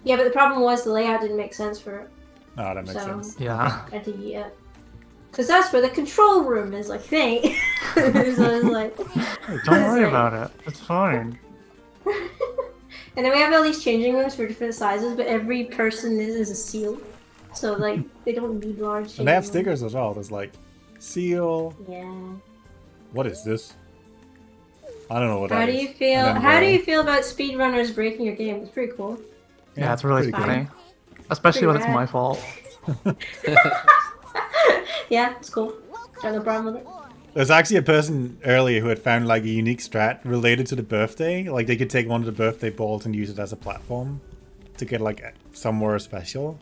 Yeah, but the problem was the layout didn't make sense for it. Oh, that makes So- sense. Yeah. I had to eat it. Because that's where the control room is, I think. So it's like, Don't worry like- about it. It's fine. And then we have all these changing rooms for different sizes, but every person is a seal. So, like, they don't need large And they have changing rooms. stickers as well. There's like seal. Yeah. What is this? I don't know what How that do is. you feel? And then How do the- you feel about speedrunners breaking your game? It's pretty cool. Yeah, it's really pretty funny. Especially when it's Pretty my rad. fault. Yeah, it's cool. Got no problem with it. There's actually a person earlier who had found like a unique strat related to the birthday. Like they could take one of the birthday balls and use it as a platform to get like somewhere special.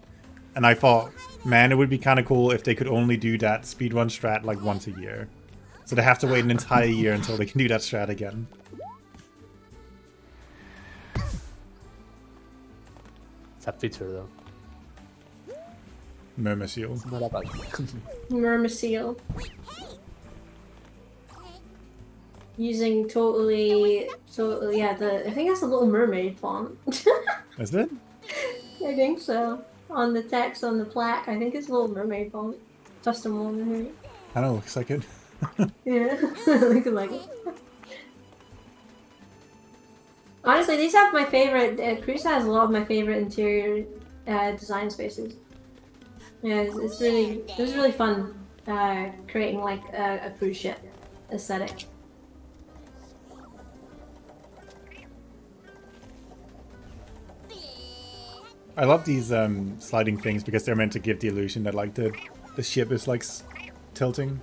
And I thought, man, it would be kind of cool if they could only do that speedrun strat like once a year. So they have to wait an entire year until they can do that strat again. It's a feature though. Murmur-seal. Not a bug. Murmur-seal. Using totally, yeah, I think that's a Little Mermaid font. Is it? I think so. On the text on the plaque, I think it's Little Mermaid font. Custom one, I don't know, looks like it. yeah, looks like it. Honestly, these have my favorite. Cruise has a lot of my favorite interior design spaces. Yeah, it was really fun creating like a cruise ship aesthetic. I love these sliding things because they're meant to give the illusion that like the ship is like tilting.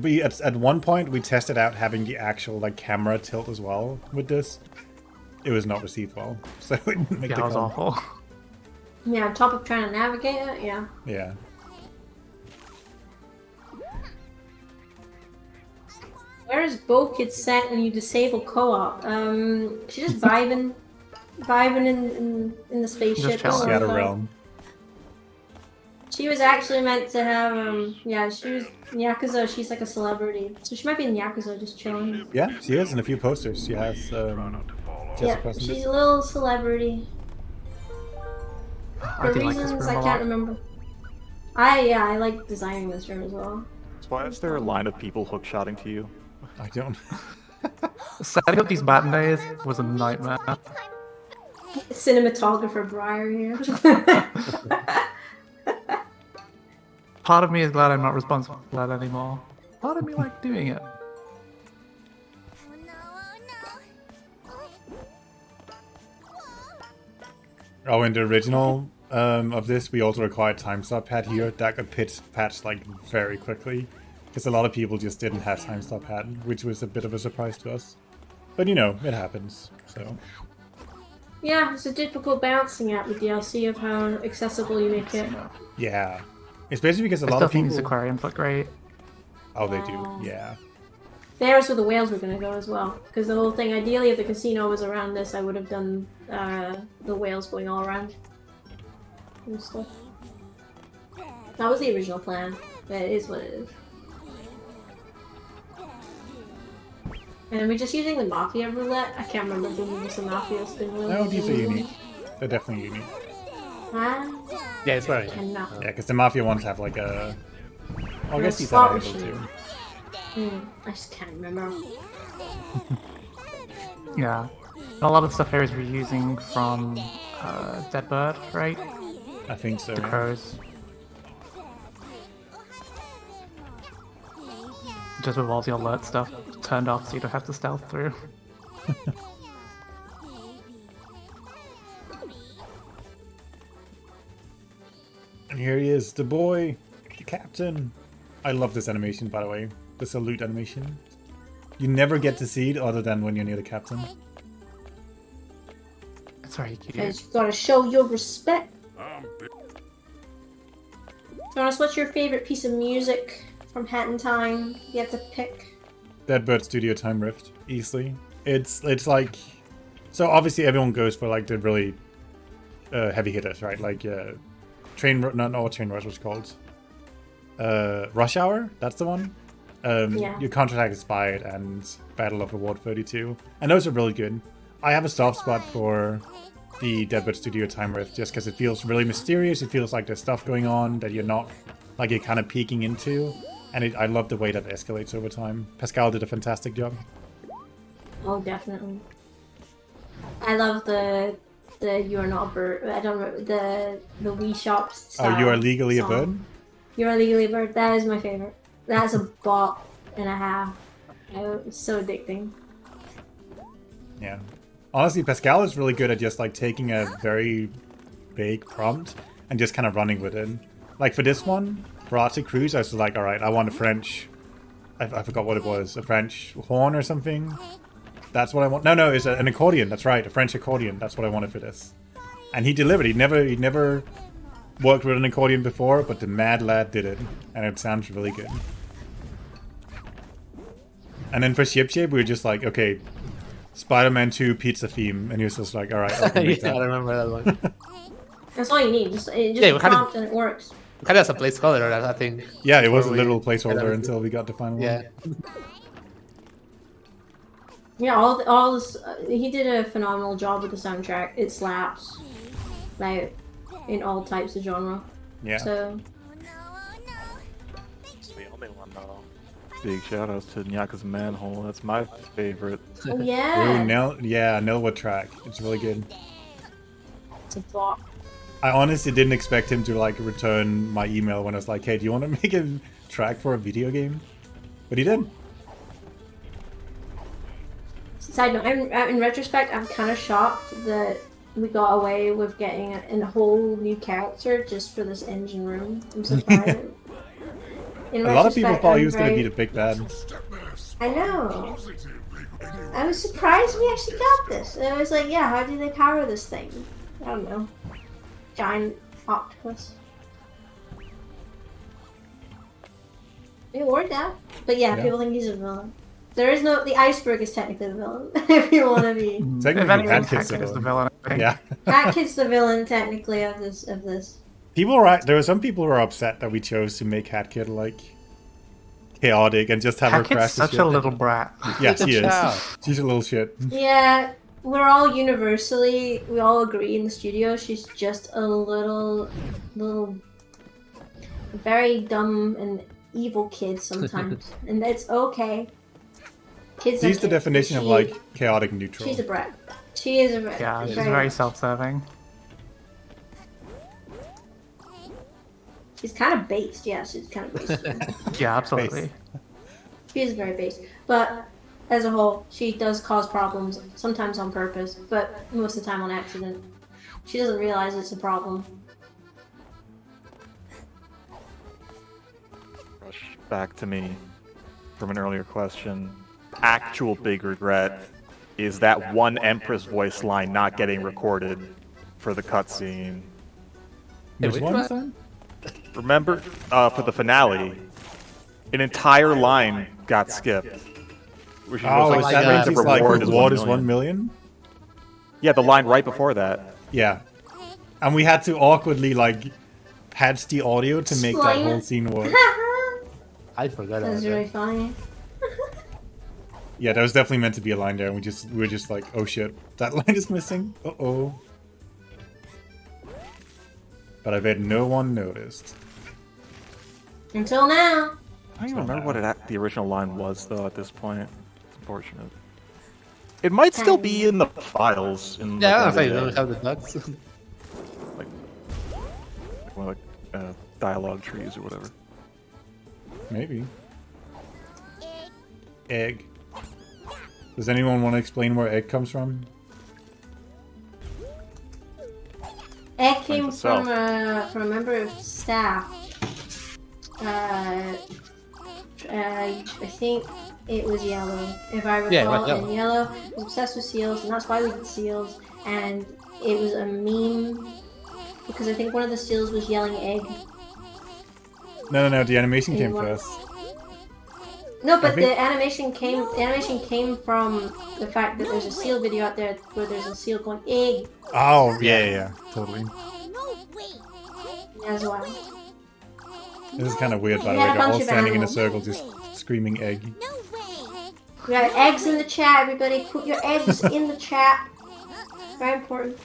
We at one point we tested out having the actual like camera tilt as well with this. It was not received well, so it didn't make Yeah, the that was cut. awful. Yeah, on top of trying to navigate it, yeah. Yeah. Where is Bo-Kid sent when you disable co-op? She's just vibing in the spaceship. Just chilling. Shadow Realm. She was actually meant to have, yeah, she was in Yakuza. She's like a celebrity, so she might be in Yakuza just chilling. Yeah, she is in a few posters. She has she has a Yeah, presence. she's a little celebrity. I For do like this reasons room I a can't lot. remember. I like designing this room as well. So why is there a line of people hookshotting to you? I don't. Setting up these battle days was a nightmare. Cinematographer Briar here. Part of me is glad I'm not responsible for that anymore. Part of me liked doing it. Oh no, oh no. Oh, in the original of this, we also required time stop pad here. That got patched like very quickly because a lot of people just didn't have time stop pad, which was a bit of a surprise to us. But you know, it happens. So Yeah, it's a difficult balancing act with DLC of how accessible you make it. yeah, especially because a I lot still of think people. these aquariums look great. Oh, they do. Yeah. There's where the whales were gonna go as well, because the whole thing, ideally, if the casino was around this, I would have done the whales going all around and stuff. That was the original plan, but it is what it is. And we're just using the Mafia roulette. I can't remember if we used the Mafia spin wheel. No, these are unique. They're definitely unique. Huh? Yeah, it's very. Cannot. Yeah, because the Mafia ones have like a. Oh, I And guess a these slot are able machine. to. I just can't remember. Yeah. And a lot of stuff here is reusing from Dead Bird, right? I think so. The crows. Just with all the alert stuff turned off so you don't have to stealth through. And here he is, the boy, the captain. I love this animation, by the way. The salute animation. You never get to see it other than when you're near the captain. It's very cute. Because you gotta show your respect. Jonas, what's your favorite piece of music from Hat in Time? You have to pick. Dead Bird Studio Time Rift, easily. It's like, so obviously everyone goes for like the really heavy hitters, right? Like not all Train Rush was called. Rush Hour, that's the one. Yeah. Your Counterattack Expired and Battle of Award 32, and those are really good. I have a soft spot for the Dead Bird Studio Time Rift just because it feels really mysterious. It feels like there's stuff going on that you're not, like you're kind of peeking into, and I love the way that escalates over time. Pascal did a fantastic job. Oh, definitely. I love the You Are Not a Bird. I don't remember the Wii Shop style. Oh, You Are Legally song. a Bird? You Are Legally a Bird. That is my favorite. That's a bop and a half. It's so addicting. Yeah. Honestly, Pascal is really good at just like taking a very vague prompt and just kind of running with it. Like for this one, for Arctic Cruise, I was like, alright, I want a French... I forgot what it was. A French horn or something? That's what I want. No, it's an accordion. That's right, a French accordion. That's what I wanted for this. And he delivered. He never worked with an accordion before, but the mad lad did it. And it sounds really good. And then for Ship Shape, we were just like, okay, Spider-Man 2 pizza theme. And he was just like, alright, I can make Yeah, I that. remember that one. That's all you need. Just Yeah, we had it- prompt and it works. Kind of as a placeholder, I think. Yeah, it was a before we- little placeholder until we got the final Yeah. one. Yeah, all this. He did a phenomenal job with the soundtrack. It slaps, like in all types of genre. Yeah. So It's the only one though. Big shout outs to Nyaka's Manhole. That's my favorite. oh Ooh, yeah, Nelwood track. It's really good. it's a thought. I honestly didn't expect him to like return my email when I was like, hey, do you want to make a track for a video game? But he did. Side note: in retrospect, I'm kind of shocked that we got away with getting a whole new character just for this engine room. I'm surprised. In A lot of people retrospect, thought I'm he was going to very- be the big bad. I know. I was surprised we actually got this. And I was like, yeah, how do they power this thing? I don't know. Giant octopus. It worked out. But yeah, Yeah. people think he's a villain. There is no... The iceberg is technically the villain, if you want to be... Technically, If anything, Cat Kid's Cat Kid is the the villain. I think. Yeah. Cat Kid's the villain, technically, of this. People were... There were some people who were upset that we chose to make Cat Kid, like, chaotic and just have her Cat Kid's crash the such ship. a little brat. Yeah, she is. Child. She's a little shit. Yeah, we're all universally... We all agree in the studio she's just a little... Very dumb and evil kid sometimes. And it's okay. Kids are She's the kids, definition but of, she- like, chaotic neutral. She's a brat. She is a brat. Yeah, she's Very very much. self-serving. She's kind of based. Yeah, she's kind of based. Yeah, absolutely. She is very based. But as a whole, she does cause problems, sometimes on purpose, but most of the time on accident. She doesn't realize it's a problem. Rush back to me from an earlier question. Actual big regret is that one Empress voice line not getting recorded for the cutscene. Which which one, one? son? Remember, for the finale, an entire line got skipped. Which Oh, was is my that God. means the he's like, reward reward is is 1 1 million? Yeah, the line right before that. Yeah. And we had to awkwardly, like, patch the audio to make that Explain whole it. scene work. I forgot about That's that. really funny. Yeah, there was definitely meant to be a line there, and we were just like, oh shit, that line is missing. Uh-oh. But I bet no one noticed. Until now. I don't even remember what the original line was, though, at this point. It's unfortunate. It might still be in the files. In Yeah, I like, was like, one don't of have the ducks. one of the dialogue trees or whatever. Maybe. Egg. Does anyone want to explain where egg comes from? Egg came itself. from a member of staff. I think it was Yellow, if I recall. Yeah, it was And Yellow was obsessed with seals, and that's why we did seals. And it was a meme because I think one of the seals was yelling egg. No, the animation came Anyone? first. No, but I think- the animation came from the fact that there's a seal video out there where there's a seal going egg Oh, yeah, totally. No way. as well. This is kind of weird, by the We way. had a They're all bunch of standing in a animals. circle just screaming egg. No way. We got eggs in the chat, everybody. Put your eggs in the chat. Very important.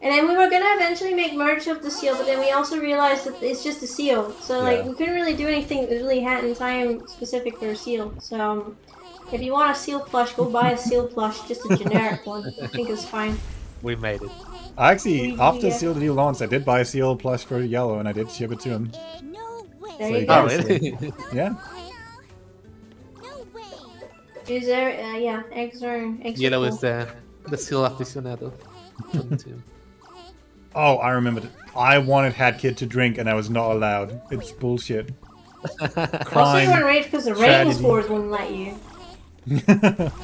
And then we were gonna eventually make merch of the seal, but then we also realized that it's just a seal. So like Yeah. we couldn't really do anything that was really hat in time specific for a seal. So if you want a seal plush, go buy a seal plush, just a generic one. I think it's fine. We made it. I actually, after Yeah. Seal the Deal launched, I did buy a Seal plush for Yellow, and I did ship it to him. No way. There So you you go. Oh, guys- really? Yeah. No way. Is there? Yeah, eggs are Yellow cool. is the seal aficionado. Oh, I remembered. I wanted Hat Kid to drink and I was not allowed. It's bullshit. Also, you Crime. were enraged because the tragedy. rating scores wouldn't let you.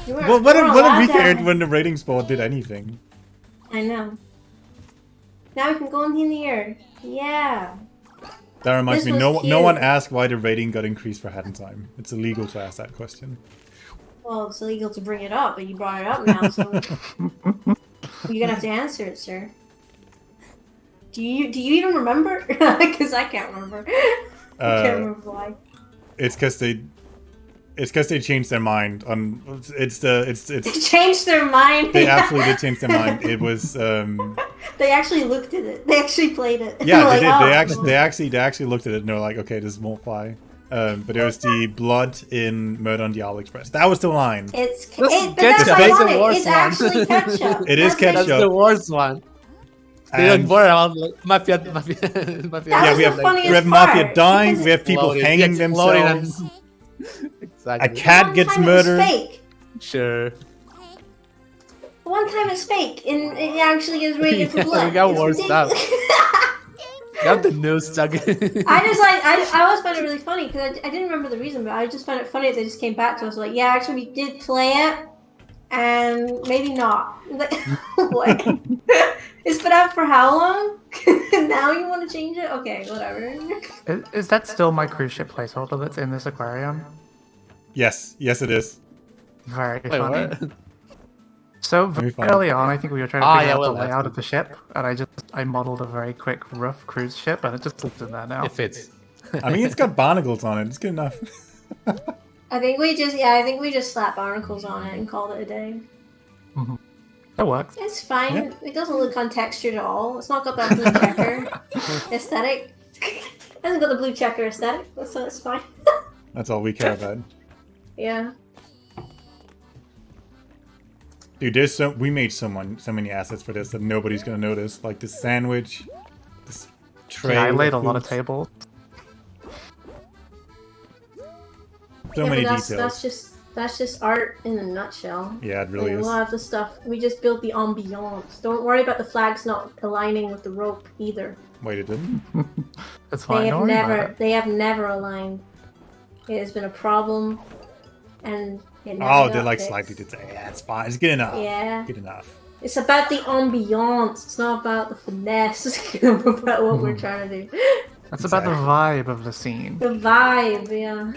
Well, what did we cared when the ratings board did anything? I know. Now we can go in the air. Yeah. That reminds This me, was no one cute. asked why the rating got increased for Hat in Time. It's illegal to ask that question. Well, it's illegal to bring it up, but you brought it up now, so you're gonna have to answer it, sir. Do you even remember? Because I can't remember. I can't remember why. It's because they changed their mind on. It's They changed their mind. They absolutely did change their mind. It was. They actually looked at it. They actually played it. Yeah, Like, they did. oh, They actually looked at it and they were like, okay, this won't fly. But it was the blood in Murder on the Orient Express. That was the line. It's This but ketchup that's is the ironic. worst It's one. actually ketchup. It is That's ketchup. That's the worst one. They And- don't worry about mafia. That yeah, was we the have funniest mafia part, dying. because We have people Exploding. hanging Exploding themselves. Exactly. A cat one gets time it was murdered. fake. Sure. One time it's fake, and it actually gives rated for Yeah, blood. we got It's worse stuff. ridiculous. Got the news stuck. I always found it really funny because I didn't remember the reason, but I just found it funny that they just came back to us like, yeah, actually we did play it, and maybe not. Like, what? It's been out for how long? Now you want to change it? Okay, whatever. Is that still my cruise ship placeholder that's in this aquarium? Yes, it is. Very Wait, funny. what? So me very find early on, I think we were trying to Ah, figure yeah, out well, the that's layout good. of the ship, and I modeled a very quick, rough cruise ship, and it just lives in there now. It fits. I mean, it's got barnacles on it. It's good enough. I think we just slapped barnacles on it and called it a day. That works. It's fine. Yeah. It doesn't look untextured at all. It's not got that blue checker aesthetic. It hasn't got the blue checker aesthetic, so it's fine. That's all we care about. Yeah. Dude, we made so many assets for this that nobody's gonna notice. Like this sandwich, this tray. Yeah, I laid a of lot of foods. tables. So Yeah, many but details. that's just art in a nutshell. Yeah, it really Like, is. a lot of the stuff we just built the ambiance. Don't worry about the flags not aligning with the rope either. Wait, it didn't. That's fine. They Don't have worry about it. they have never aligned. It has been a problem, and it never Oh, got they like fixed. slightly did say, yeah, it's fine. It's good enough. Yeah. Good enough. It's about the ambiance. It's not about the finesse. It's about what we're trying to do. That's about the vibe of the scene. The vibe, yeah.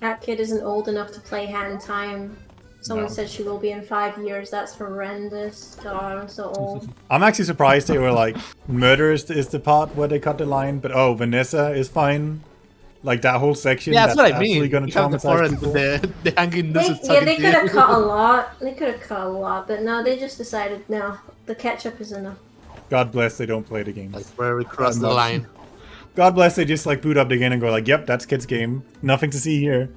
That kid isn't old enough to play Hand Time. Someone No. said she will be in 5 years. That's horrendous. God, I'm so old. I'm actually surprised they were like, murder is the part where they cut the line, but oh, Vanessa is fine. Like that whole section. Yeah, that's what I absolutely mean. Gonna You have the traumatize forest people. with the hanging nooses They talking could to have you. cut a lot. They could have cut a lot, but no, they just decided no. The ketchup is enough. God bless they don't play the game. That's where we cross the Enough. line. God bless they just like boot up the game and go like, yep, that's kid's game. Nothing to see here.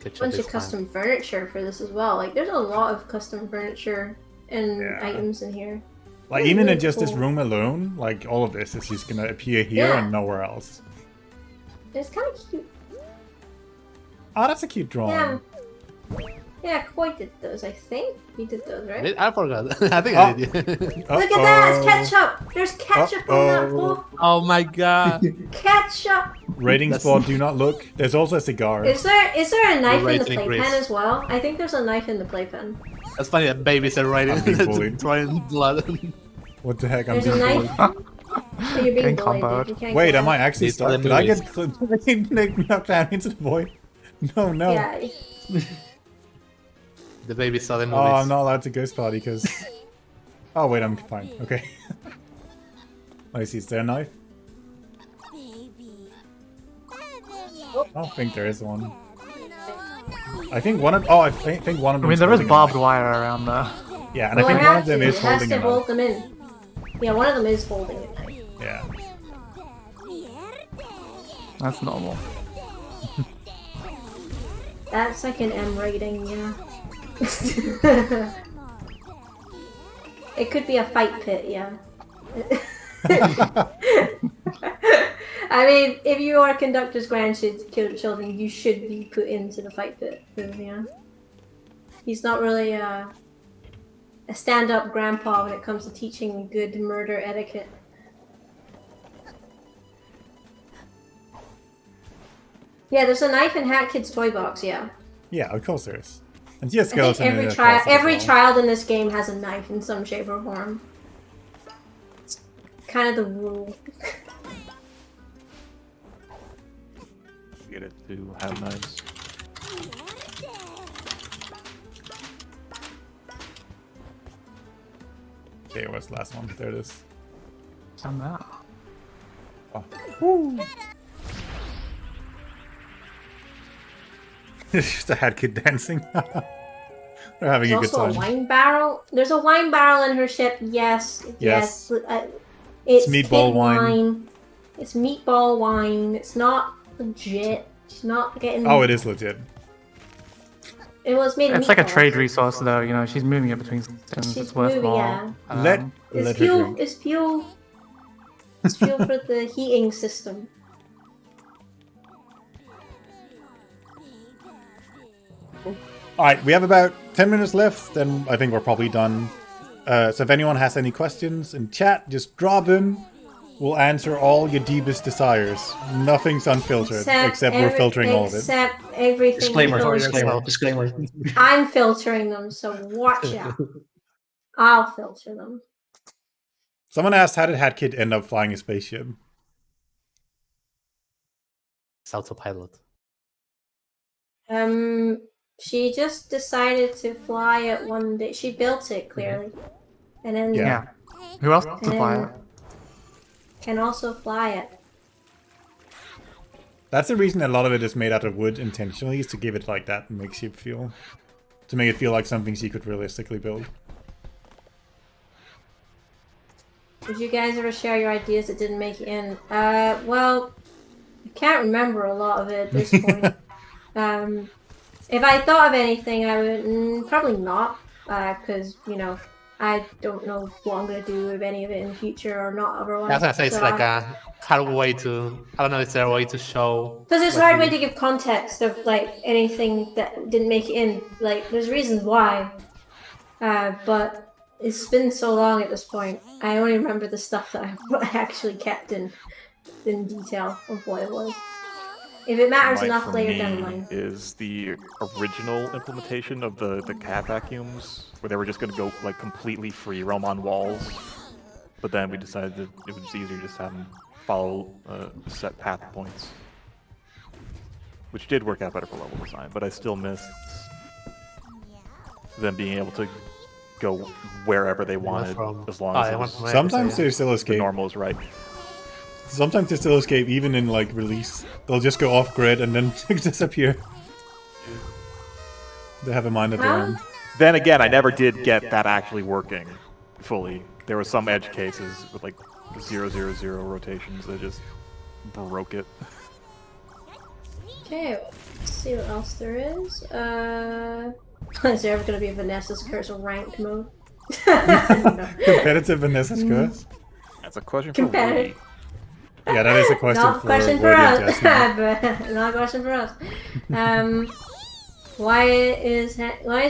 Ketchup Bunch is of fine. custom furniture for this as well. Like, there's a lot of custom furniture and Yeah. items in here. Like Really even in really just this cool. room alone, like all of this is just gonna appear here Yeah. and nowhere else. It's kind of cute. Oh, that's a cute drawing. Yeah. Yeah, Koi did those, I think. He did those, right? I forgot. I think I did. Look at that! It's ketchup! There's ketchup on that Uh-oh. bowl! Oh my god. Ketchup! Ratings That's- board, do not look. There's also a cigar. Is there a knife in the rating playpen Greece. as well? I think there's a knife in the playpen. That's funny that babies are writing I'm being bullied. throwing blood. What the heck? I'm There's a being knife. bullied. Oh, you're being Getting bullied, comboed. dude. You can't Wait, get am I out. actually These are stuck? the Did I movies. get knocked down into the void? No, no. Yeah. The baby saw the movies. Oh, I'm not allowed to ghost party because. Oh wait, I'm fine. Okay. Let me see. Is there a knife? I don't think there is one. I think one of. Oh, I think one of I them. mean, there is barbed wire around there. Yeah, and I Well, think it one has of them to. is It has holding to a hold knife. them in. Yeah, one of them is holding a knife. Yeah. That's normal. That's like an M rating, yeah. It could be a fight pit, yeah. I mean, if you are conductor's grandchildren, you should be put into the fight pit. Yeah. He's not really a stand-up grandpa when it comes to teaching good murder etiquette. Yeah, there's a knife in Hat Kid's toy box, yeah. Yeah, of course there is. And yeah, I think skeleton. every child in this game has a knife in some shape or form. It's kind of the rule. Get it to have knives. Okay, what's the last one? There it is. Done that. Oh. Woo. It's just a Hat Kid dancing. They're having There's a good also time. a wine barrel. There's a wine barrel in her ship. Yes. Yes. It's meatball kid wine. It's meatball wine. It's not legit. She's not getting. Oh, it is legit. It was made. It's like a meatballs. trade resource, though. You know, she's moving it between systems. She's It's worthwhile. moving, yeah. Let It's her fuel. drink. It's fuel. It's fuel for the heating system. Alright, we have about 10 minutes left, then I think we're probably done. So if anyone has any questions in chat, just drop them. We'll answer all your deepest desires. Nothing's unfiltered, except we're filtering all of it. Except everything. Disclaimer, filtered. disclaimer. I'm filtering them, so watch out. I'll filter them. Someone asked, how did Hat Kid end up flying a spaceship? It's autopilot. She just decided to fly it one day. She built it clearly, and then Yeah. Who else to and fly then it? can also fly it. That's the reason a lot of it is made out of wood intentionally, is to give it like that makeshift feel. To make it feel like something she could realistically build. Did you guys ever share your ideas that didn't make it in? Well, I can't remember a lot of it at this point. If I thought of anything, I would probably not, because you know I don't know what I'm gonna do with any of it in the future or not otherwise. I was gonna say it's So, like a hard way to. I don't know. Is there a way to show? Because it's a what hard you- way to give context of like anything that didn't make it in. Like there's reasons why, but it's been so long at this point. I only remember the stuff that I actually kept in detail of what it was. If it matters Light enough for later me down the line. is the original implementation of the cat vacuums, where they were just going to go like completely free roam on walls. But then we decided that it was easier just to have them follow set path points, which did work out better for level design. But I still missed them being able to go wherever they wanted, from- as long Oh, as they it went was, from there. Sometimes they still the escape. normal is right. Sometimes they still escape, even in like release. They'll just go off grid and then disappear. They have a mind of their own. Then again, I never did get that actually working fully. There were some edge cases with like 000 rotations that just broke it. Okay, let's see what else there is. Is there ever going to be a Vanessa's Curse ranked mode? No. Competitive Vanessa's Curse? That's a question for Competitive. Rudy. Yeah, that is a question Not a for question for Woody us, and Jasmine. but not a question for us. Why is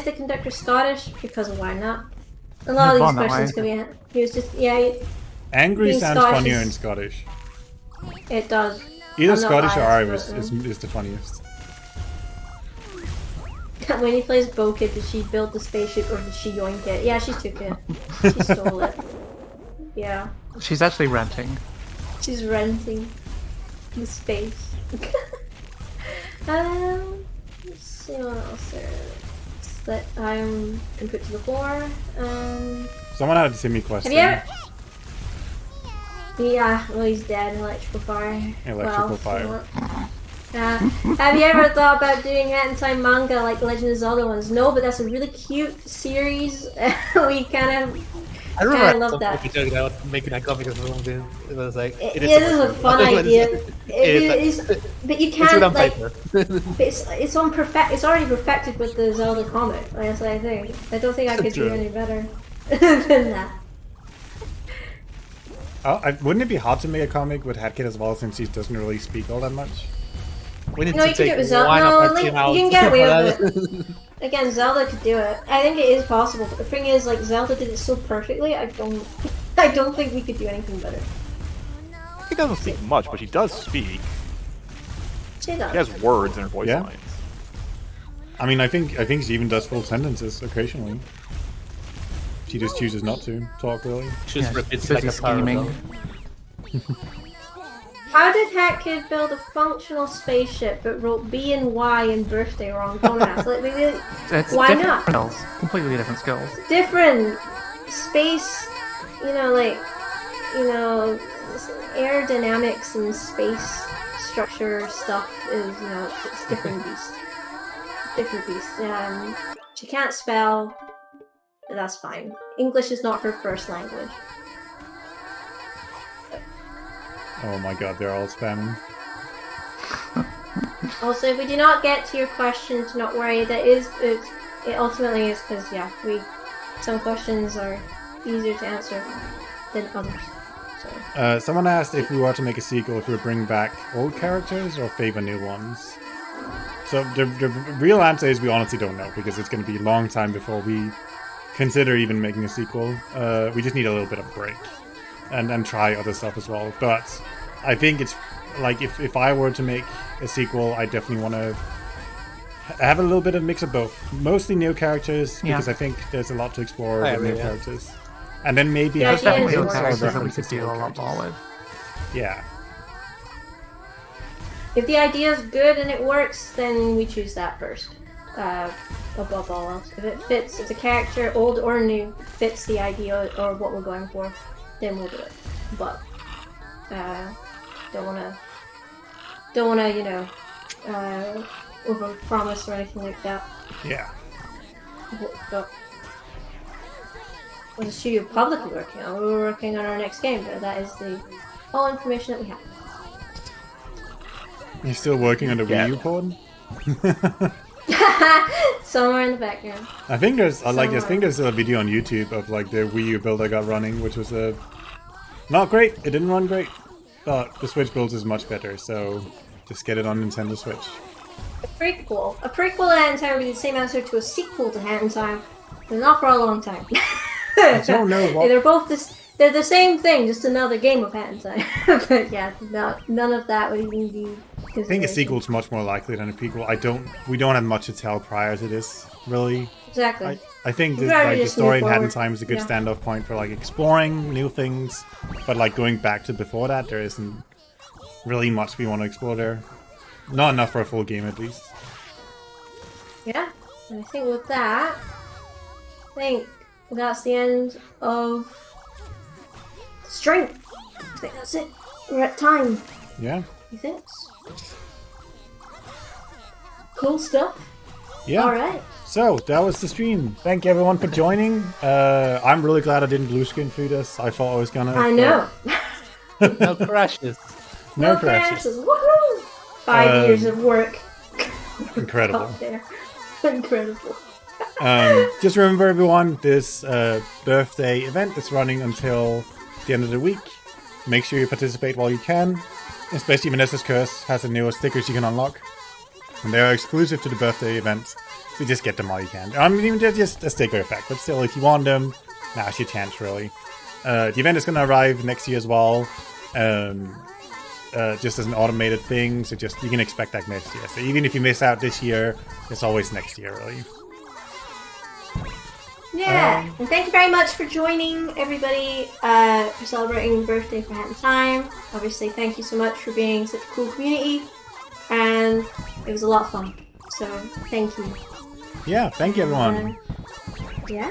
the conductor Scottish? Because why not? A lot of Born these that questions way. could be. He was just Angry Being sounds Scottish funnier is- in Scottish. It does. Either I'm not Scottish or biased, Irish but, is the funniest. When he plays Bokeh, did she build the spaceship or did she yoink it? Yeah, she took it. She stole it. Yeah. She's actually renting. She's renting the space. Let's see what else there is that I'm can put to the floor. Someone had a Timmy question. Have you ever? Yeah, well he's dead. Electrical fire. Electrical fire. Have you ever thought about doing hentai manga like Legend of Zelda ones? No, but that's a really cute series. We kind of. I remember I love that. joking about making a comic or something. It was like It is a fun idea. It is, but you It's can't good on like. paper. But it's on perfect. It's already perfected with the Zelda comic. That's what I think. I don't think I could do True. any better than that. Wouldn't it be hard to make a comic with Hat Kid as well, since he doesn't really speak all that much? We need No, to you can do take it with Zelda. one of No, our Link, team you out. can get away for with it. Again, Zelda could do it. I think it is possible, but the thing is, like, Zelda did it so perfectly, I don't think we could do anything better. He doesn't speak much, but she does speak. She does. She has words in her voice Yeah. lines. I mean, I think she even does full sentences occasionally. She just chooses not to talk, really. Just Yeah, repeats busy like a scheming. turtle. How did Hat Kid build a functional spaceship but wrote B and Y in birthday wrong? Don't ask. Like, It's why different not? skills. Completely different skills. Different space, like, aerodynamics and space structure stuff is, it's different beast. Different beast. She can't spell. That's fine. English is not her first language. Oh my god, they're all spamming. Also, if we do not get to your question, do not worry. It ultimately is because some questions are easier to answer than others. So. Someone asked if we were to make a sequel, if we would bring back old characters or favor new ones. So the real answer is we honestly don't know, because it's going to be a long time before we consider even making a sequel. We just need a little bit of break and try other stuff as well. But I think it's like if I were to make a sequel, I definitely want to have a little bit of mix of both. Mostly new characters, because I think there's a lot to explore with new characters. And then maybe Yeah, have there's some definitely There's more characters that we references could to do a old lot more characters. with. Yeah. If the idea is good and it works, then we choose that first. Above all else. If it fits, if the character, old or new, fits the idea or what we're going for, then we'll do it. But don't wanna, over promise or anything like that. Yeah. But what the studio publicly working on? We're working on our next game, but that is the all information that we have. You're still working on the Wii U port? Somewhere in the background. I think there's there's a video on YouTube of like the Wii U build I got running, which was not great. It didn't run great, but the Switch build is much better. So just get it on Nintendo Switch. A prequel to Hat in Time would be the same answer to a sequel to Hat in Time, but not for a long time. I don't know what. They're both they're the same thing, just another game of Hat in Time. But yeah, none of that would even be. I think a sequel is much more likely than a prequel. We don't have much to tell prior to this, really. Exactly. I think We'd rather the just story in move Hat in forward. Time is a good Yeah. standoff point for like exploring new things, but like going back to before that, there isn't really much we want to explore there. Not enough for a full game, at least. Yeah, and I think with that, that's the end of Strength. I think that's it. We're at time. Yeah. You think? Cool stuff. Yeah. All right. So that was the stream. Thank you everyone for joining. I'm really glad I didn't blue screen through this. I thought I was gonna. I know. No crashes. No crashes. Woohoo! 5 years of work. Incredible. Up there. Incredible. Just remember, everyone, this birthday event is running until the end of the week. Make sure you participate while you can. Especially Vanessa's Curse has the newest stickers you can unlock. And they are exclusive to the birthday event. So just get them while you can. I mean, they're just a sticker effect. But still, if you want them, now's your chance, really. The event is going to arrive next year as well. Just as an automated thing. So just you can expect that next year. So even if you miss out this year, it's always next year, really. Yeah, and thank you very much for joining, everybody, for celebrating birthday for Hat in Time. Obviously, thank you so much for being such a cool community, and it was a lot of fun. So, thank you. Yeah, thank you, everyone. Yeah.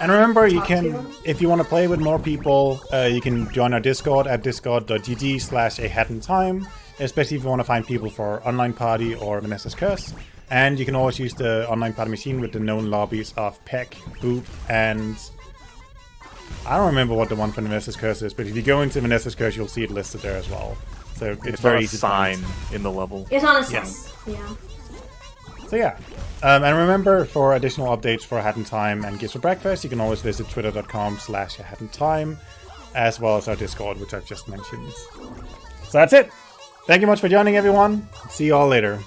And remember, you Talk to can, them. if you want to play with more people, you can join our Discord at discord.gg/ahatintime, especially if you want to find people for Online Party or Vanessa's Curse. And you can always use the Online Party machine with the known lobbies of Peck, Boop, and I don't remember what the one for Vanessa's Curse is, but if you go into Vanessa's Curse, you'll see it listed there as well. So it's very a easy to sign find. in the level. It's on a sign. Yes. Yeah. So yeah, and remember, for additional updates for Hat in Time and Gifts for Breakfast, you can always visit twitter.com/ahatintime. as well as our Discord, which I've just mentioned. So that's it. Thank you much for joining, everyone. See you all later.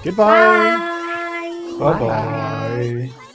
Goodbye. Bye. Bye-bye.